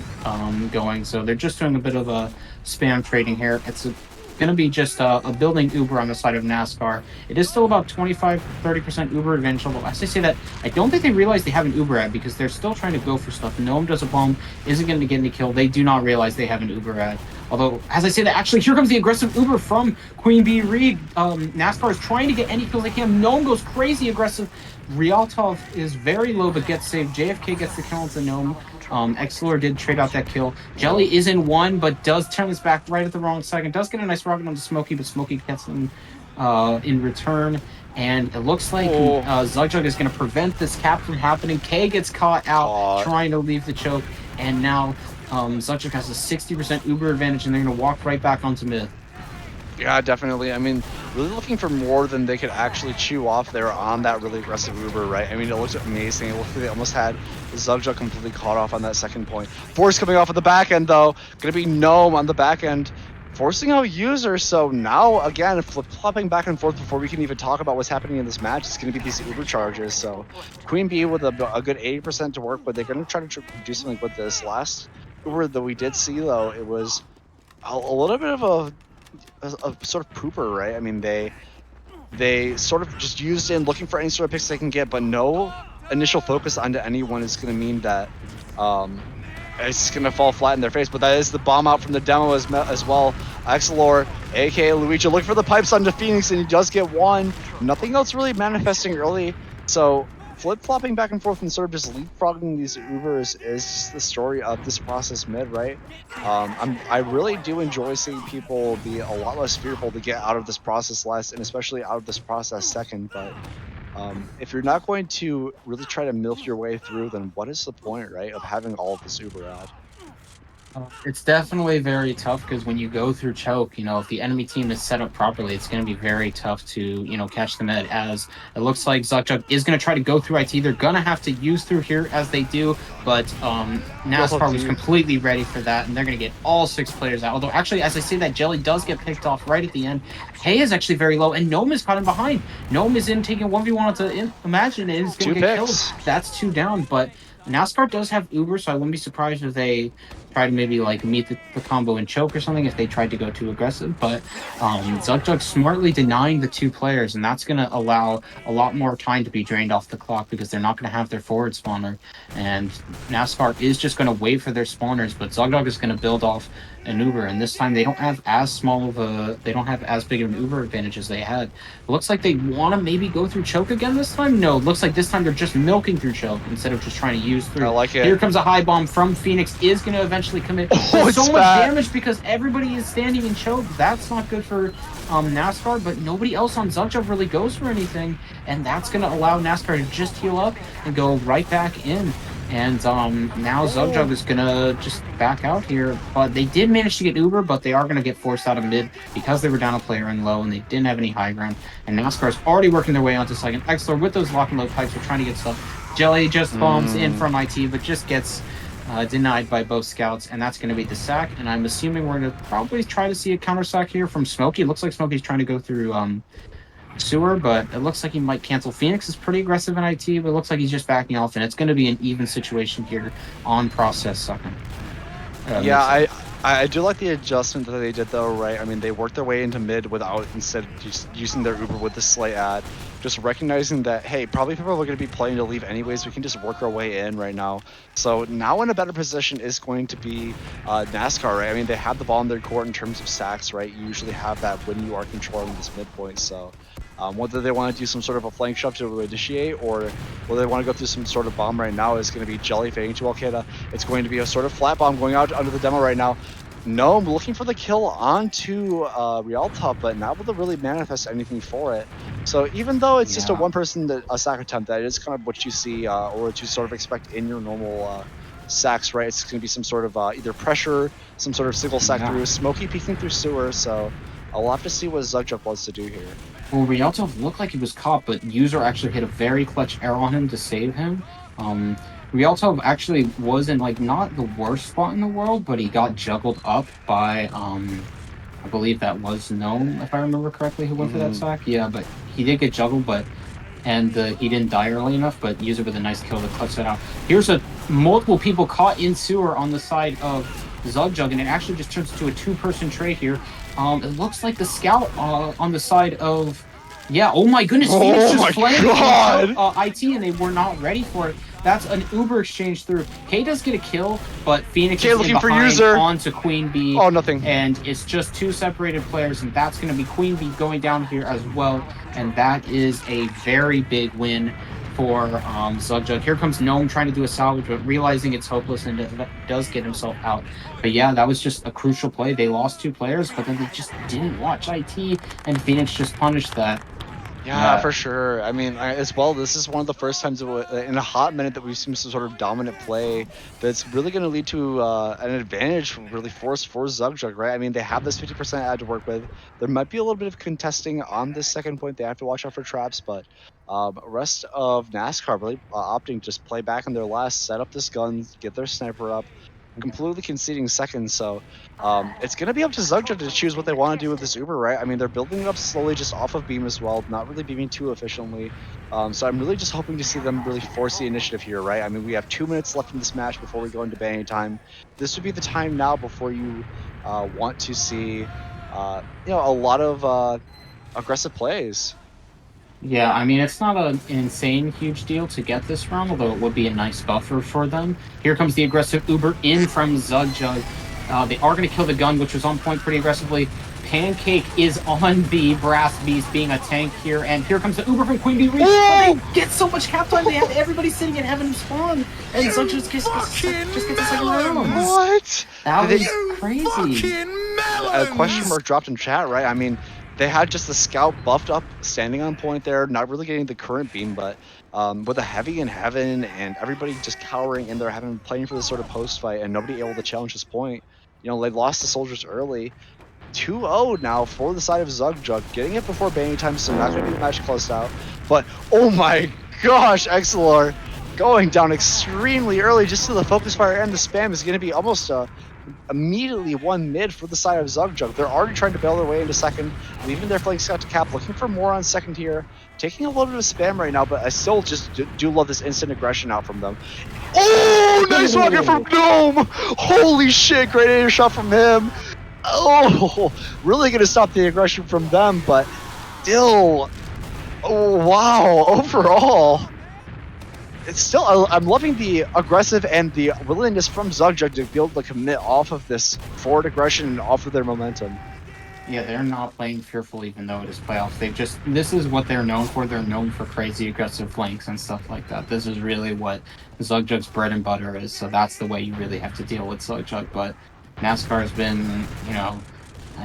going. So they're just doing a bit of a spam trading here. It's going to be just a building Uber on the side of NASCAR. It is still about 25-30% Uber advantage. Although as I say that, I don't think they realize they have an Uber ad because they're still trying to go for stuff. Gnome does a bomb, isn't going to get any kill. They do not realize they have an Uber ad. Although, as I say that, actually, here comes the aggressive Uber from Queen Bee Reed. NASCAR is trying to get any kills they can. Gnome goes crazy aggressive. Realtov is very low, but gets saved. JFK gets the kill into Gnome. Exlor did trade out that kill. Jelly is in 1, but does turn his back right at the wrong second. Does get a nice rocket onto Smokey, but Smokey gets him in return. And it looks like Zugjug is going to prevent this cap from happening. K gets caught out trying to leave the choke, and now Zugjug has a 60% Uber advantage, and they're going to walk right back onto mid. Yeah, definitely. I mean, really looking for more than they could actually chew off there on that really aggressive Uber, right? I mean, it looked amazing. It looked like they almost had Zugjug completely caught off on that second point. Force coming off of the back end, though. Going to be Gnome on the back end, forcing out users. So now, again, flip-flopping back and forth before we can even talk about what's happening in this match. It's going to be these Uber charges. So Queen Bee with a good 80% to work, but they're going to try to do something with this. Last Uber that we did see, though, it was a little bit of a sort of pooper, right? I mean, they sort of just used in looking for any sort of picks they can get, but no initial focus onto anyone is going to mean that it's going to fall flat in their face. But that is the bomb out from the demo as well. Exlor, aka Luigi, looking for the pipes onto Phoenix, and he does get 1. Nothing else really manifesting early, so flip-flopping back and forth and sort of just leapfrogging these Ubers is the story of this process mid, right? I really do enjoy seeing people be a lot less fearful to get out of this process last, and especially out of this process second, but if you're not going to really try to milk your way through, then what is the point, right, of having all of this Uber ad? It's definitely very tough because when you go through choke, if the enemy team is set up properly, it's going to be very tough to, catch them at. As it looks like Zugjug is going to try to go through IT. They're going to have to use through here as they do, but Naskar was completely ready for that, and they're going to get all 6 players out. Although, actually, as I say that, Jelly does get picked off right at the end. Hay is actually very low, and Gnome is caught in behind. Gnome is in taking 1v1 to Imagine, and is going to get killed. That's 2 down, but NASCAR does have Uber, so I wouldn't be surprised if they try to maybe like meet the combo and choke or something if they tried to go too aggressive. But Zugjug smartly denying the 2 players, and that's going to allow a lot more time to be drained off the clock because they're not going to have their forward spawner. And NASCAR is just going to wait for their spawners, but Zugjug is going to build off an Uber, and this time they don't have as big of an Uber advantage as they had. It looks like they want to maybe go through choke again this time. No, it looks like this time they're just milking through choke instead of just trying to use through. I like it. Here comes a high bomb from Phoenix, is going to eventually commit. There's so much damage because everybody is standing in choke. That's not good for NASCAR, but nobody else on Zugjug really goes for anything, and that's going to allow NASCAR to just heal up and go right back in. And now Zugjug is going to just back out here. But they did manage to get Uber, but they are going to get forced out of mid because they were down a player and low, and they didn't have any high ground. And NASCAR is already working their way onto second. Exlor with those lock and load pipes are trying to get stuff. Jelly just bombs in from IT, but just gets denied by both scouts, and that's going to be the sack. And I'm assuming we're going to probably try to see a counter sack here from Smokey. It looks like Smokey's trying to go through sewer, but it looks like he might cancel. Phoenix is pretty aggressive in IT, but it looks like he's just backing off, and it's going to be an even situation here on process second. Yeah, I do like the adjustment that they did though, right? I mean, they worked their way into mid without instead of just using their Uber with the slight ad, just recognizing that, hey, probably people are going to be playing to leave anyways. We can just work our way in right now. So now in a better position is going to be NASCAR, right? I mean, they have the ball in their court in terms of sacks, right? You usually have that when you are controlling this midpoint. So whether they want to do some sort of a flank shove to initiate or whether they want to go through some sort of bomb right now is going to be Jelly fading to Al-Qaeda. It's going to be a sort of flat bomb going out under the demo right now. Gnome looking for the kill onto Rialta, but not able to really manifest anything for it. So even though it's just a one-person sack attempt, that is kind of what you see or what you sort of expect in your normal sacks, right? It's going to be some sort of either pressure, some sort of single sack through, Smokey peeking through sewer, so I'll have to see what Zugjug wants to do here. Well, Rialto looked like he was caught, but User actually hit a very clutch arrow on him to save him. Rialto actually was in not the worst spot in the world, but he got juggled up by I believe that was Gnome, if I remember correctly, who went for that sack. Yeah, but he did get juggled, and he didn't die early enough, but User with a nice kill to clutch that out. Here's multiple people caught in sewer on the side of Zugjug, and it actually just turns into a 2-person trade here. It looks like the scout on the side of... Yeah, oh my goodness, Phoenix just flamed IT, and they were not ready for it. That's an Uber exchange through. K does get a kill, but Phoenix is looking for User onto Queen Bee. Oh, nothing. And it's just 2 separated players, and that's going to be Queen Bee going down here as well. And that is a very big win for Zugjug. Here comes Gnome trying to do a salvage, but realizing it's hopeless and does get himself out. But yeah, that was just a crucial play. They lost 2 players, but then they just didn't watch IT, and Phoenix just punished that. Yeah, for sure. I mean, as well, this is one of the first times in a hot minute that we've seen some sort of dominant play that's really going to lead to an advantage really for Zugjug, right? I mean, they have this 50% ad to work with. There might be a little bit of contesting on this second point. They have to watch out for traps, but rest of NASCAR really opting to just play back on their last, set up this gun, get their sniper up, completely conceding seconds. So it's going to be up to Zugjug to choose what they want to do with this Uber, right? I mean, they're building it up slowly just off of beam as well, not really beaming too efficiently. So I'm really just hoping to see them really force the initiative here, right? I mean, we have 2 minutes left in this match before we go into banning time. This would be the time now before you want to see, a lot of aggressive plays. Yeah, I mean, it's not an insane huge deal to get this round, although it would be a nice buffer for them. Here comes the aggressive Uber in from Zugjug. They are going to kill the gun, which was on point pretty aggressively. Pancake is on the Brass Beast being a tank here, and here comes the Uber from Queen Bee. They get so much cap time, they have everybody sitting and having him spawn, and Zugjug just gets a second round. What? That was crazy. A question mark dropped in chat, right? I mean, they had just the scout buffed up, standing on point there, not really getting the current beam, but with a heavy in heaven and everybody just cowering in there, having playing for this sort of post fight, and nobody able to challenge this point. They lost the soldiers early. 2-0 now for the side of Zugjug, getting it before banning time, so not going to be the match closed out. But oh my gosh, Exilor going down extremely early just to the focus fire, and the spam is going to be almost immediately one mid for the side of Zugjug. They're already trying to bail their way into second, leaving their flank scout to cap, looking for more on second here, taking a little bit of spam right now, but I still just do love this instant aggression out from them. Oh, nice rocket from Gnome! Holy shit, great air shot from him. Oh, really going to stop the aggression from them, but still, oh wow, overall, it's still, I'm loving the aggressive and the willingness from Zugjug to be able to commit off of this forward aggression and off of their momentum. Yeah, they're not playing fearful even though it is playoffs. This is what they're known for. They're known for crazy aggressive flanks and stuff like that. This is really what Zugjug's bread and butter is. So that's the way you really have to deal with Zugjug. But NASCAR has been,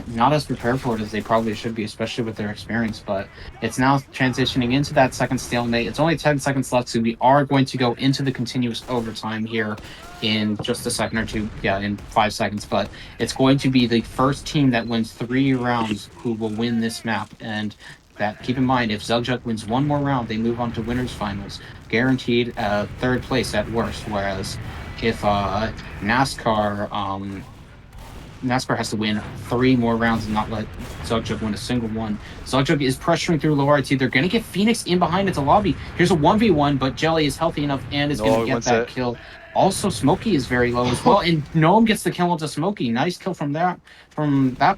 not as prepared for it as they probably should be, especially with their experience. But it's now transitioning into that second stalemate. It's only 10 seconds left, so we are going to go into the continuous overtime here in just a second or two. Yeah, in 5 seconds. But it's going to be the first team that wins 3 rounds who will win this map. And that, keep in mind, if Zugjug wins one more round, they move on to winners finals, guaranteed third place at worst. Whereas if NASCAR has to win 3 more rounds and not let Zugjug win a single one. Zugjug is pressuring through low RT. They're going to get Phoenix in behind into lobby. Here's a 1v1, but Jelly is healthy enough and is going to get that kill. Also, Smokey is very low as well, and Gnome gets the kill onto Smokey. Nice kill from that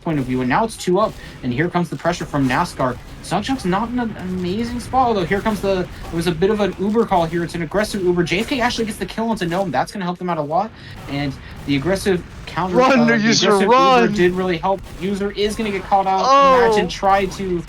point of view, and now it's 2 up, and here comes the pressure from NASCAR. Zugjug's not in an amazing spot, although here comes there was a bit of an Uber call here. It's an aggressive Uber. JFK actually gets the kill onto Gnome. That's going to help them out a lot, and the aggressive counter Uber did really help. User is going to get caught out. Imagine tried to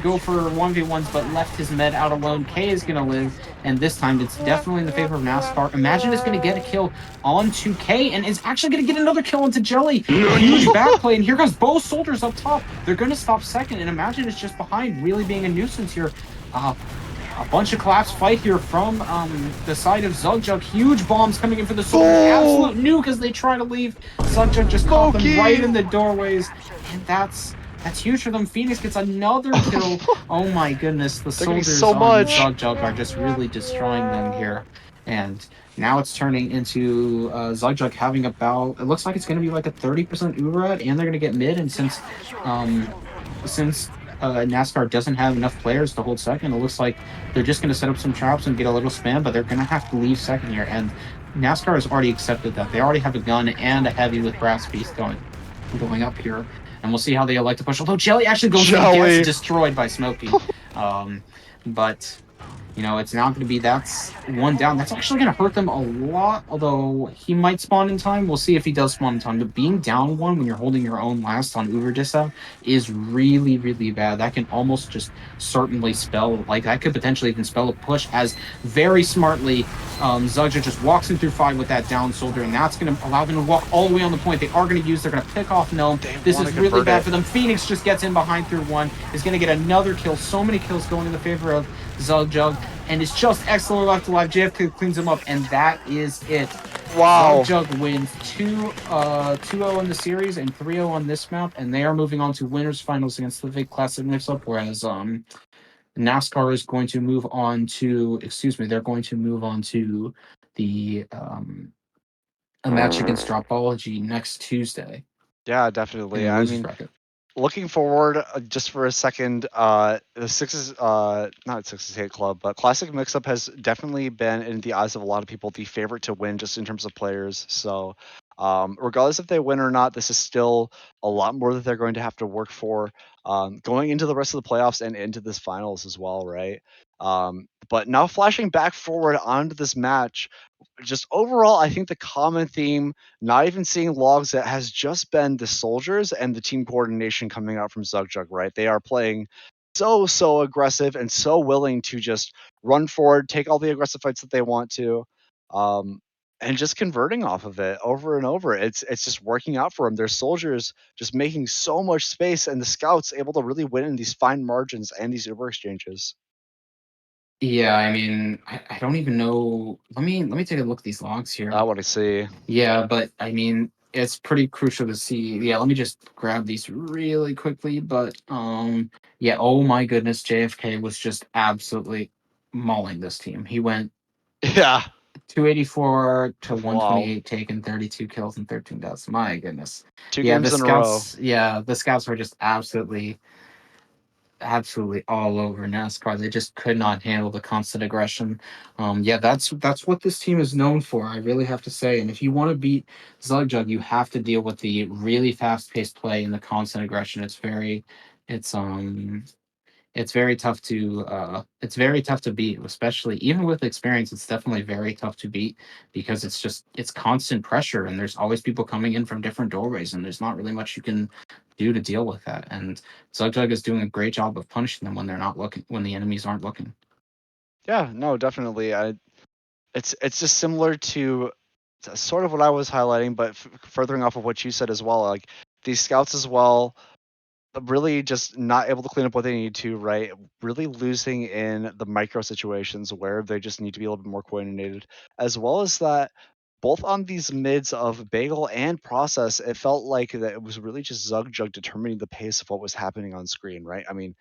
go for 1v1s but left his med out alone. K is going to live, and this time it's definitely in the favor of NASCAR. Imagine is going to get a kill onto K and is actually going to get another kill onto Jelly. Huge backplay, and here goes both soldiers up top. They're going to stop second, and Imagine is just behind, really being a nuisance here. A bunch of collapse fight here from the side of Zugjug. Huge bombs coming in for the soldiers. Absolute nuke as they try to leave. Zugjug just caught them right in the doorways, and that's huge for them. Phoenix gets another kill. Oh my goodness, the soldiers on Zugjug are just really destroying them here. And now it's turning into Zugjug having about, it looks like it's going to be like a 30% Uber and they're going to get mid. And since NASCAR doesn't have enough players to hold second, it looks like they're just going to set up some traps and get a little spam, but they're going to have to leave second here. And NASCAR has already accepted that. They already have a gun and a heavy with brass piece going up here. And we'll see how they like to push. Although Jelly actually goes gets destroyed by Smokey. But it's not going to be, that's one down. That's actually going to hurt them a lot, although he might spawn in time. We'll see if he does spawn in time. But being down one when you're holding your own last on Uber Dissa is really, really bad. That can almost just certainly spell, that could potentially even spell a push, as very smartly Zugjug just walks in through 5 with that down soldier, and that's going to allow them to walk all the way on the point. They are going to they're going to pick off Gnome. This is really bad for them. Phoenix just gets in behind through 1, is going to get another kill. So many kills going in the favor of Zugjug, and it's just Exilor left alive. JFK cleans him up, and that is it. Wow. Zugjug wins 2-0 in the series and 3-0 on this map, and they are moving on to winners finals against the Vic Classic mix-up, whereas NASCAR is going to move on to, they're going to move on to the a match against Dropology next Tuesday. Yeah, definitely. I mean, looking forward just for a second, the Sixes, not Sixes Hate Club, but Classic Mix-Up has definitely been, in the eyes of a lot of people, the favorite to win just in terms of players. So regardless if they win or not, this is still a lot more that they're going to have to work for going into the rest of the playoffs and into this finals as well, right? But now flashing back forward onto this match, just overall, I think the common theme, not even seeing logs, that has just been the soldiers and the team coordination coming out from Zugjug, right? They are playing so aggressive and so willing to just run forward, take all the aggressive fights that they want to. and just converting off of it over and over. It's just working out for them. Their soldiers just making so much space, and the scouts able to really win in these fine margins and these Uber exchanges. Yeah, I mean, I don't even know. Let me take a look at these logs I here. want to see. Yeah, but I mean, it's pretty crucial to see. Yeah, let me just grab these really quickly. But yeah. Oh my goodness, JFK was just absolutely mauling this team. He went Yeah. 284 to Wow. 128, taking 32 kills and 13 deaths. My goodness. Two Yeah, games in a row. the scouts were just absolutely all over NASCAR. They just could not handle the constant aggression. Yeah, that's what this team is known for. I really have to say. And if you want to beat Zugjug, you have to deal with the really fast paced play and the constant aggression. It's it's very tough to beat, especially even with experience. It's definitely very tough to beat because it's constant pressure and there's always people coming in from different doorways and there's not really much you can do to deal with that. And Zugjug is doing a great job of punishing them when they're not looking, when the enemies aren't looking. Yeah, no, definitely. It's just similar to sort of what I was highlighting, but furthering off of what you said as well. Like these scouts as well, really just not able to clean up what they need to, right? Really losing in the micro situations where they just need to be a little bit more coordinated, as well as that. Both on these mids of Bagel and Process, it felt like that it was really just Zugjug determining the pace of what was happening on screen, right? I mean,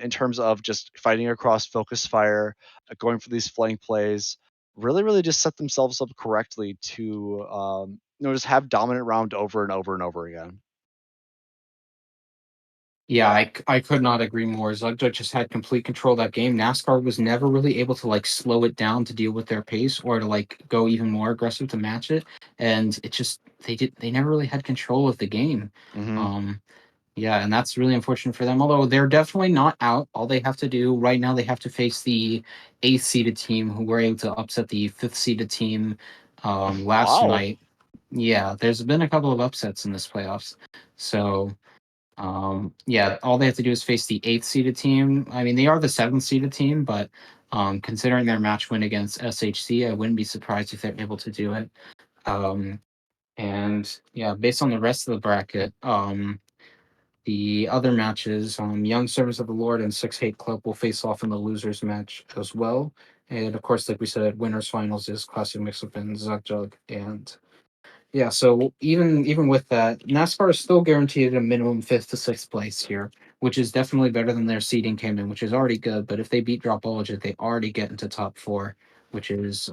in terms of just fighting across focus fire, going for these flank plays, really just set themselves up correctly to just have dominant round over and over and over again. Yeah, I could not agree more. Zugda just had complete control of that game. NASCAR was never really able to like slow it down to deal with their pace or to like go even more aggressive to match it. And it just they never really had control of the game. Hmm. Um yeah, and that's really unfortunate for them. Although they're definitely not out. All they have to do right now, they have to face the eighth seeded team who were able to upset the fifth seeded team last Wow. night. Yeah, there's been a couple of upsets in this playoffs. So yeah, all they have to do is face the eighth seeded team. I mean, they are the seventh seeded team, but considering their match win against SHC, I wouldn't be surprised if they're able to do it. Um, and yeah, based on the rest of the bracket, the other matches, Young Servants of the Lord and Six Hate Club will face off in the losers match as well. And of course, like we said, winners finals is Classic Mix-Up and Zugjug and yeah, so even with that, NASCAR is still guaranteed a minimum fifth to sixth place here, which is definitely better than their seeding came in, which is already good. But if they beat Dropology, they already get into top four, which is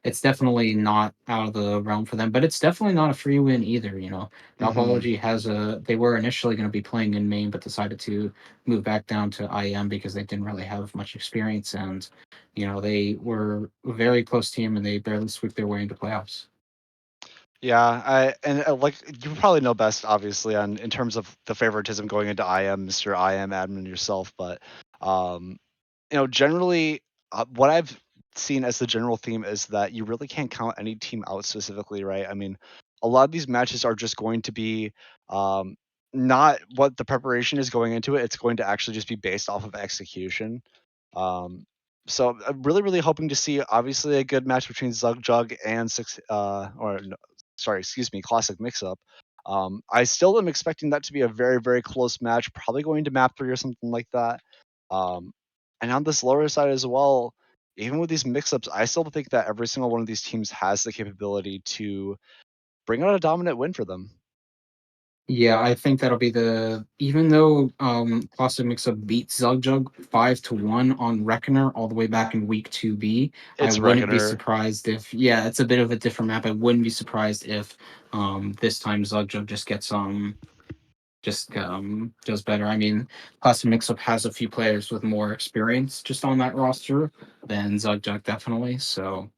it's definitely not out of the realm for them. But it's definitely not a free win either. You know, Hmm. Dropology has a they were initially going to be playing in Maine, but decided to move back down to IM because they didn't really have much experience, and you know they were a very close team and they barely squeaked their way into playoffs. Yeah, I and like you probably know best, obviously, on in terms of the favoritism going into IM, Mister IM admin yourself, but um, generally, what I've seen as the general theme is that you really can't count any team out specifically, right? I mean, a lot of these matches are just going to be um, not what the preparation is going into it. It's going to actually just be based off of execution. Um, so I'm really hoping to see obviously a good match between Zug Jug and sorry, excuse me, Classic Mix Up. I still am expecting that to be a very close match, probably going to map 3 or something like that. Um, and on this lower side as well, even with these mix-ups, I still think that every single one of these teams has the capability to bring out a dominant win for them. Yeah, I think that'll be the even though Classic Mix-Up beat Zugjug 5-1 on Reckoner all the way back in week 2B, I It's wouldn't be Reckoner. surprised if yeah, it's a bit of a different map. I wouldn't be surprised if this time Zugjug just does better. I mean, Classic Mix-Up has a few players with more experience just on that roster than Zugjug definitely. So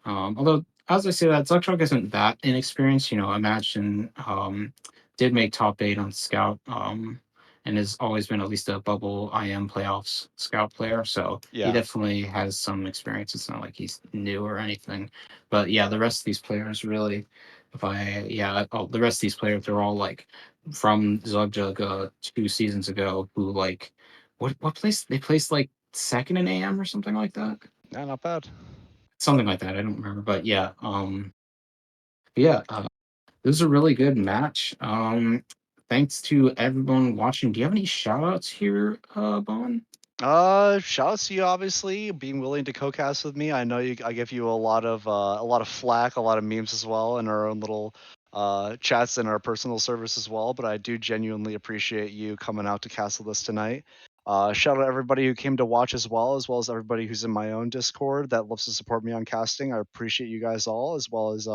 although, as I say that, Zuckchuck isn't that inexperienced. You know, Imagine did make top eight on Scout and has always been at least a bubble IM playoffs Scout player. So he Yeah. definitely has some experience. It's not like he's new or anything. But yeah, the rest of these players really, if I, yeah, oh, the rest of these players are all like from Zugjug 2 seasons ago who like, what place? They placed like second in AM or something like that. Yeah, not bad. something like that. I don't remember, but yeah, yeah, this is a really good match. Thanks to everyone watching. Do you have any shout outs here, Bon? Shout out to you, obviously, being willing to co-cast with me. I know I give you a lot of flack, a lot of memes as well in our own little chats in our personal service as well. But I do genuinely appreciate you coming out to cast with us tonight. Shout out everybody who came to watch as well as everybody who's in my own Discord that loves to support me on casting. I appreciate you guys all, as well as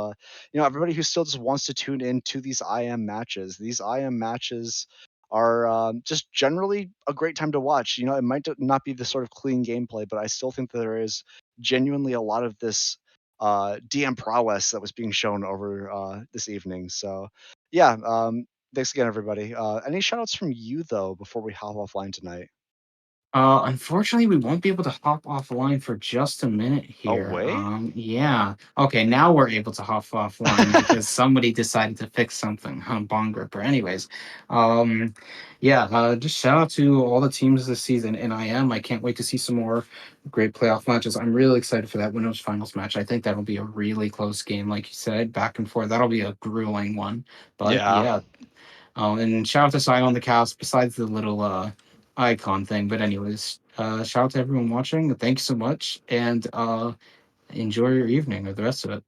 everybody who still just wants to tune in to these IM matches. These IM matches are just generally a great time to watch. It might not be the sort of clean gameplay, but I still think that there is genuinely a lot of this DM prowess that was being shown over this evening. So, yeah, thanks again, everybody. Any shoutouts from you, though, before we hop offline tonight? Unfortunately, we won't be able to hop offline for just a minute Oh, here. wait? Yeah. Okay, now we're able to hop offline because somebody decided to fix something on Bong Gripper. Anyways, um, yeah, just shout out to all the teams this season in IM. I can't wait to see some more great playoff matches. I'm really excited for that Winners Finals match. I think that'll be a really close game, like you said, back and forth. That'll be a grueling one. But Yeah. yeah, and shout out to Cy on the cast, besides the little icon thing. But anyways, shout out to everyone watching. Thanks so much, and enjoy your evening or the rest of it.